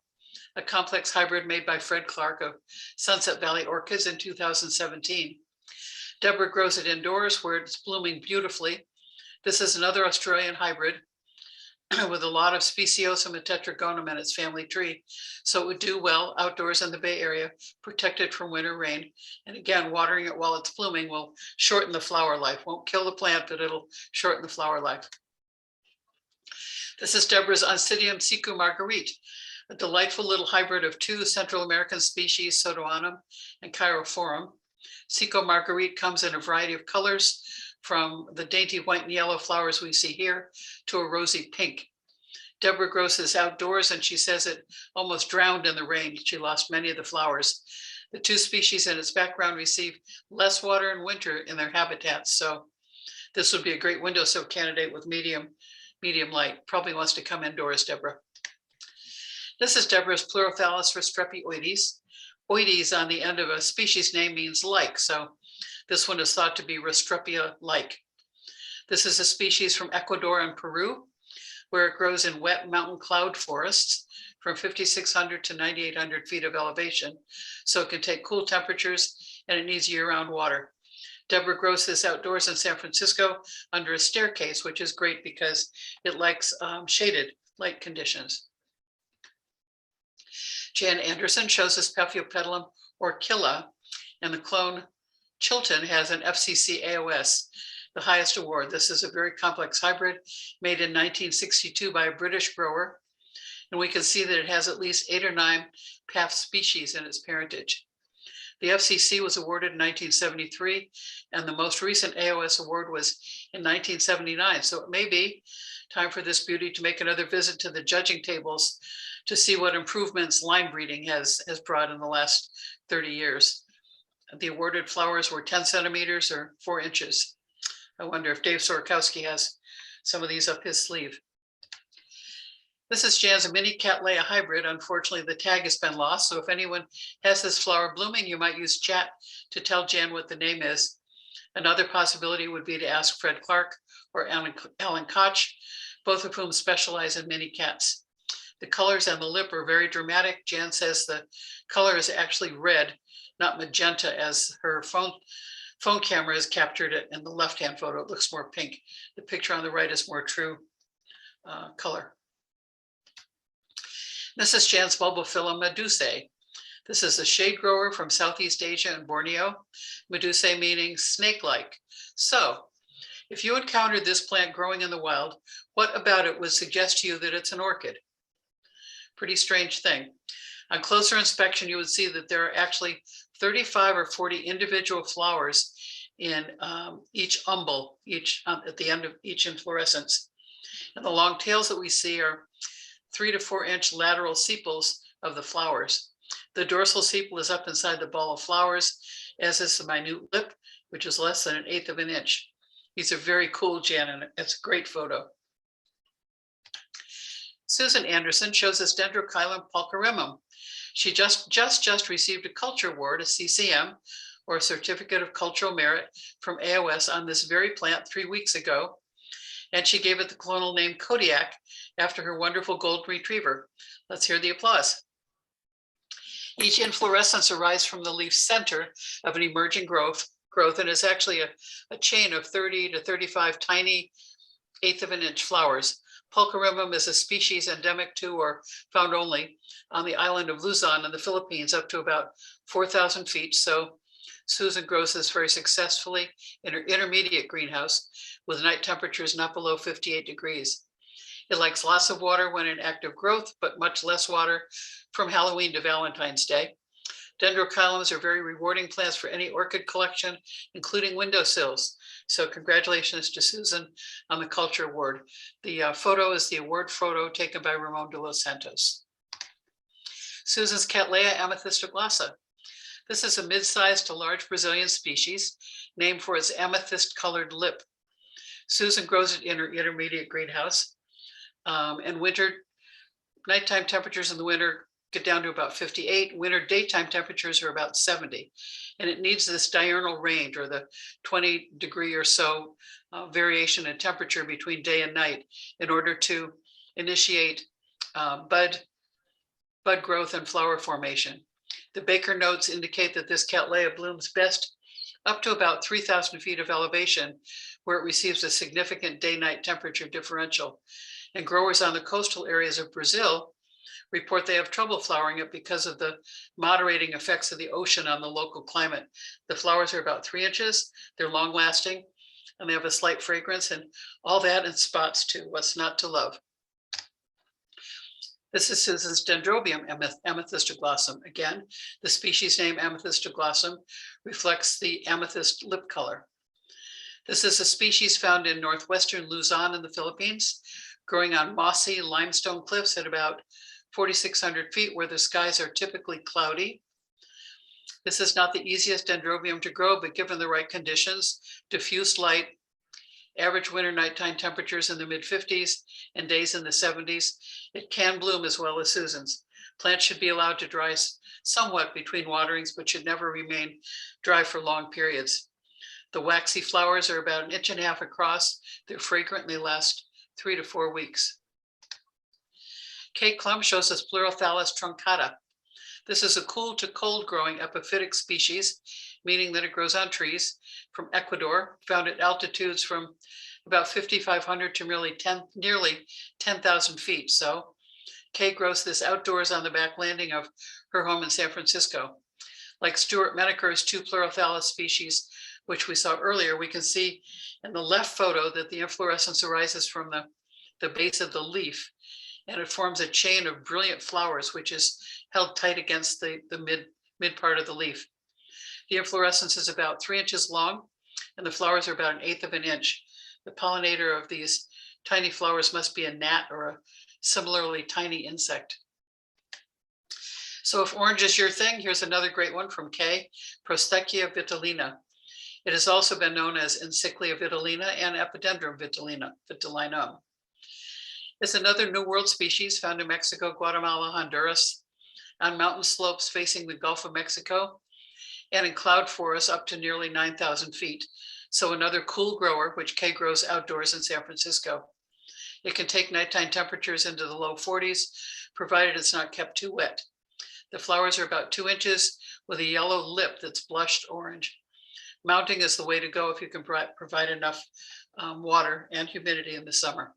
a complex hybrid made by Fred Clark of Sunset Valley Orchids in 2017. Deborah grows it indoors where it's blooming beautifully. This is another Australian hybrid with a lot of speciosum and tetragonum in its family tree. So it would do well outdoors in the Bay Area, protected from winter rain. And again, watering it while it's blooming will shorten the flower life. Won't kill the plant, but it'll shorten the flower life. This is Deborah's Onsidium Siku Margarite, a delightful little hybrid of 2 Central American species, Sodoanum and Chirophorum. Siku Margarite comes in a variety of colors, from the dainty white and yellow flowers we see here to a rosy pink. Deborah grows this outdoors, and she says it almost drowned in the rain. She lost many of the flowers. The 2 species in its background receive less water in winter in their habitats, so this would be a great windowsill candidate with medium light. Probably wants to come indoors, Deborah. This is Deborah's Pleurothalis Restrepoides. Oides on the end of a species name means like, so this one is thought to be Restrepia-like. This is a species from Ecuador and Peru, where it grows in wet mountain cloud forests from 5,600 to 9,800 feet of elevation. So it can take cool temperatures and it needs year-round water. Deborah grows this outdoors in San Francisco under a staircase, which is great because it likes shaded light conditions. Jan Anderson shows us Paphiopedilum orchilla, and the clone Chilton has an FCC AOS, the highest award. This is a very complex hybrid made in 1962 by a British grower. And we can see that it has at least 8 or 9 Paph species in its parentage. The FCC was awarded in 1973, and the most recent AOS award was in 1979. So it may be time for this beauty to make another visit to the judging tables to see what improvements line breeding has brought in the last 30 years. The awarded flowers were 10 centimeters or 4 inches. I wonder if Dave Sorokowski has some of these up his sleeve. This is Jan's mini Cattleya hybrid. Unfortunately, the tag has been lost. So if anyone has this flower blooming, you might use chat to tell Jan what the name is. Another possibility would be to ask Fred Clark or Alan Koch, both of whom specialize in mini cats. The colors and the lip are very dramatic. Jan says the color is actually red, not magenta, as her phone camera has captured it. In the left-hand photo, it looks more pink. The picture on the right is more true color. This is Jan's Bulbophyllum medusae. This is a shade grower from Southeast Asia and Borneo. Medusae meaning snake-like. So if you encountered this plant growing in the wild, what about it would suggest to you that it's an orchid? Pretty strange thing. On closer inspection, you would see that there are actually 35 or 40 individual flowers in each umbel, at the end of each inflorescence. And the long tails that we see are 3 to 4 inch lateral sepals of the flowers. The dorsal sepal is up inside the ball of flowers, as is the minute lip, which is less than 1/8 of an inch. These are very cool, Jan, and it's a great photo. Susan Anderson shows us Dendrochilum pulcherrimum. She just received a culture award, a CCM, or a Certificate of Cultural Merit from AOS on this very plant 3 weeks ago. And she gave it the clonal name Kodiak after her wonderful golden retriever. Let's hear the applause. Each inflorescence arises from the leaf center of an emerging growth, and is actually a chain of 30 to 35 tiny 1/8 of an inch flowers. Pulcherrimum is a species endemic to or found only on the island of Luzon in the Philippines, up to about 4,000 feet. So Susan grows this very successfully in her intermediate greenhouse with night temperatures not below 58 degrees. It likes lots of water when in active growth, but much less water from Halloween to Valentine's Day. Dendrocolumns are very rewarding plants for any orchid collection, including windowsills. So congratulations to Susan on the Culture Award. The photo is the award photo taken by Ramon de los Santos. Susan's Cattleya amethystoglossa. This is a mid-sized to large Brazilian species named for its amethyst-colored lip. Susan grows it in her intermediate greenhouse. And nighttime temperatures in the winter get down to about 58. Winter daytime temperatures are about 70. And it needs this diurnal range, or the 20-degree or so variation in temperature between day and night, in order to initiate bud growth and flower formation. The Baker notes indicate that this Cattleya blooms best up to about 3,000 feet of elevation, where it receives a significant day-night temperature differential. And growers on the coastal areas of Brazil report they have trouble flowering it because of the moderating effects of the ocean on the local climate. The flowers are about 3 inches, they're long lasting, and they have a slight fragrance, and all that in spots too. What's not to love? This is Susan's Dendrobium amethystoglossum. Again, the species name amethystoglossum reflects the amethyst lip color. This is a species found in northwestern Luzon in the Philippines, growing on mossy limestone cliffs at about 4,600 feet, where the skies are typically cloudy. This is not the easiest dendrobium to grow, but given the right conditions, diffuse light, average winter nighttime temperatures in the mid-50s and days in the 70s, it can bloom as well as Susan's. Plants should be allowed to dry somewhat between waterings, but should never remain dry for long periods. The waxy flowers are about 1.5 inches across. They're fragrant and they last 3 to 4 weeks. Kate Klum shows us Pleurothalis Truncata. This is a cool to cold growing epiphytic species, meaning that it grows on trees from Ecuador, found at altitudes from about 5,500 to nearly 10,000 feet. So Kate grows this outdoors on the back landing of her home in San Francisco. Like Stuart Menaker's 2 Pleurothalis species, which we saw earlier, we can see in the left photo that the inflorescence arises from the base of the leaf, and it forms a chain of brilliant flowers, which is held tight against the mid part of the leaf. The inflorescence is about 3 inches long, and the flowers are about 1/8 of an inch. The pollinator of these tiny flowers must be a gnat or a similarly tiny insect. So if orange is your thing, here's another great one from Kay, Prosthecia vitellina. It has also been known as Encyclia vitellina and Epidendrum vitellinum. It's another New World species found in Mexico, Guatemala, Honduras, on mountain slopes facing the Gulf of Mexico, and in cloud forests up to nearly 9,000 feet. So another cool grower, which Kay grows outdoors in San Francisco. It can take nighttime temperatures into the low 40s, provided it's not kept too wet. The flowers are about 2 inches with a yellow lip that's blushed orange. Mounting is the way to go if you can provide enough water and humidity in the summer.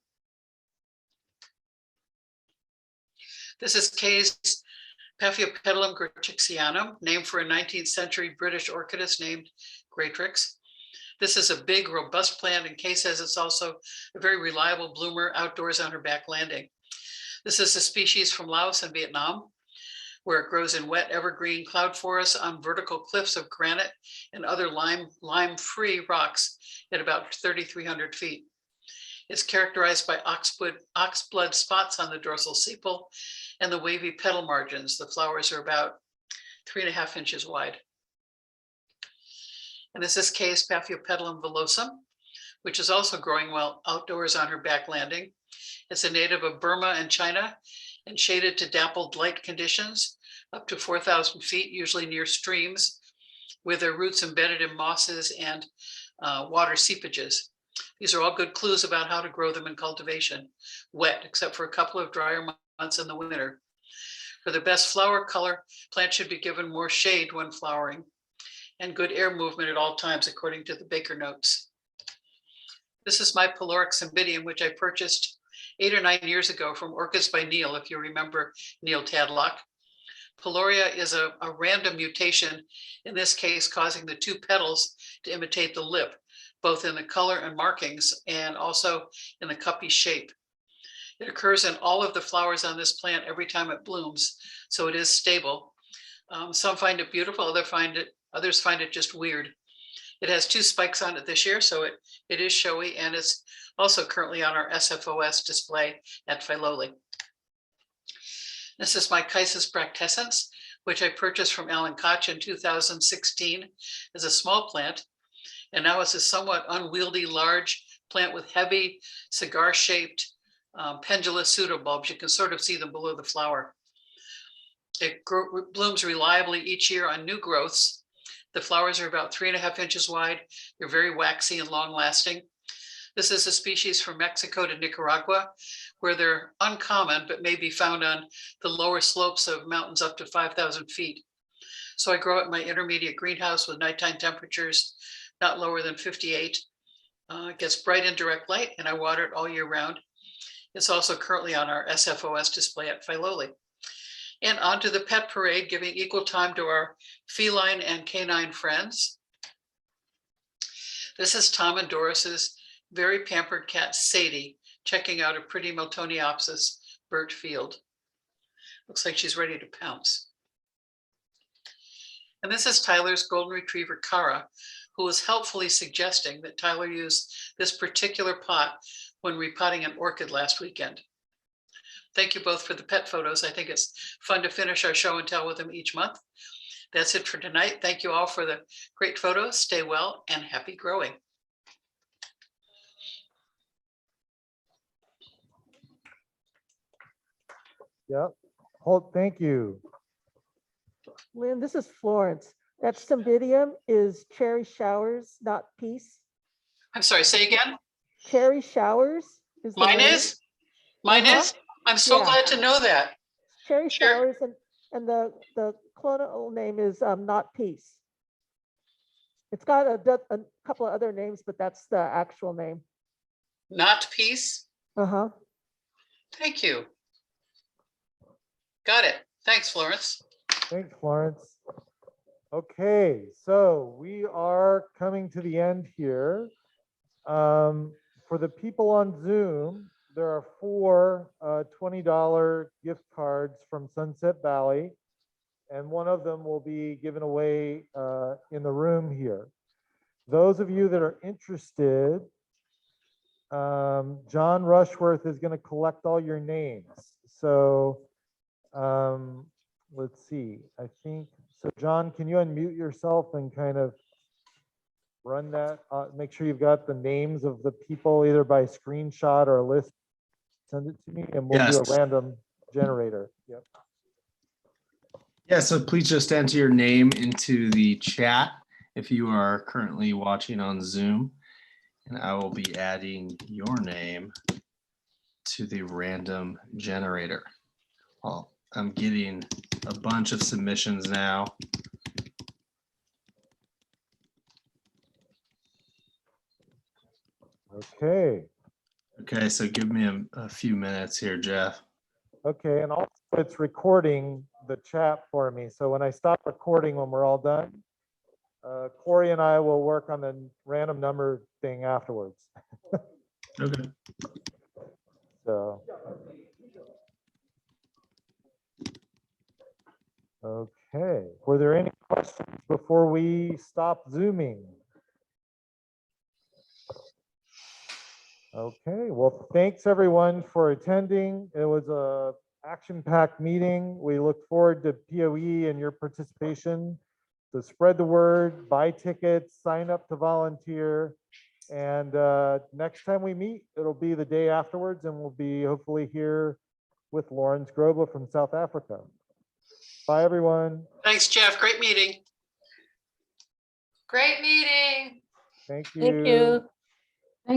This is Kay's Paphiopedilum gratrixianum, named for a 19th century British orchidist named Gratrix. This is a big, robust plant, and Kay says it's also a very reliable bloomer outdoors on her back landing. This is a species from Laos and Vietnam, where it grows in wet evergreen cloud forests on vertical cliffs of granite and other lime-free rocks at about 3,300 feet. It's characterized by oxblood spots on the dorsal sepal and the wavy petal margins. The flowers are about 3.5 inches wide. And this is Kay's Paphiopedilum villosum, which is also growing well outdoors on her back landing. It's a native of Burma and China and shaded to dappled light conditions up to 4,000 feet, usually near streams, with their roots embedded in mosses and water seepages. These are all good clues about how to grow them in cultivation, wet, except for a couple of drier months in the winter. For the best flower color, plants should be given more shade when flowering and good air movement at all times, according to the Baker notes. This is my Polaric Cymbidium, which I purchased 8 or 9 years ago from Orchids by Neil, if you remember Neil Tadlock. Poloria is a random mutation, in this case causing the 2 petals to imitate the lip, both in the color and markings and also in the cuppy shape. It occurs in all of the flowers on this plant every time it blooms, so it is stable. Some find it beautiful, others find it just weird. It has 2 spikes on it this year, so it is showy, and it's also currently on our SFOS display at Philoli. This is my Chysis bractescens, which I purchased from Alan Koch in 2016 as a small plant. And now it's a somewhat unwieldy, large plant with heavy cigar-shaped pendulous pseudobulbs. You can sort of see them below the flower. It blooms reliably each year on new growths. The flowers are about 3.5 inches wide. They're very waxy and long-lasting. This is a species from Mexico to Nicaragua, where they're uncommon, but may be found on the lower slopes of mountains up to 5,000 feet. So I grow it in my intermediate greenhouse with nighttime temperatures not lower than 58. It gets bright and direct light, and I water it all year round. It's also currently on our SFOS display at Philoli. And on to the pet parade, giving equal time to our feline and canine friends. This is Tom and Doris's very pampered cat, Sadie, checking out a pretty Miltoniopsis Burt field. Looks like she's ready to pounce. And this is Tyler's golden retriever, Kara, who was helpfully suggesting that Tyler use this particular pot when repotting an orchid last weekend. Thank you both for the pet photos. I think it's fun to finish our show and tell with them each month. That's it for tonight. Thank you all for the great photos. Stay well and happy growing. Yep. Holt, thank you. Lynn, this is Florence. That Cymbidium is cherry showers, not peace. I'm sorry, say again. Cherry showers is the Mine name. is? Mine is? I'm so Yeah. glad to know that. Cherry Sure. showers, and the clonal name is not peace. It's got a couple of other names, but that's the actual name. Not peace? Uh-huh. Thank you. Got it. Thanks, Florence. Thanks, Florence. Okay, so we are coming to the end here. For the people on Zoom, there are 4 $20 gift cards from Sunset Valley, and one of them will be given away in the room here. Those of you that are interested, John Rushworth is going to collect all your names. So let's see, I think, so John, can you unmute yourself and kind of run that? Make sure you've got the names of the people either by screenshot or list. Send it to me and we'll do a random generator. Yep. Yeah, so please just enter your name into the chat if you are currently watching on Zoom, and I will be adding your name to the random generator. Well, I'm getting a bunch of submissions now. Okay. Okay, so give me a few minutes here, Jeff. Okay, and also it's recording the chat for me. So when I stop recording, when we're all done, Corey and I will work on the random number thing afterwards. Okay. So. Okay, were there any questions before we stop Zooming? Okay, well, thanks everyone for attending. It was a action-packed meeting. We look forward to POE and your participation. So spread the word, buy tickets, sign up to volunteer. And next time we meet, it'll be the day afterwards, and we'll be hopefully here with Lawrence Grobler from South Africa. Bye, everyone. Thanks, Jeff. Great meeting. Great meeting. Thank you. Thank you.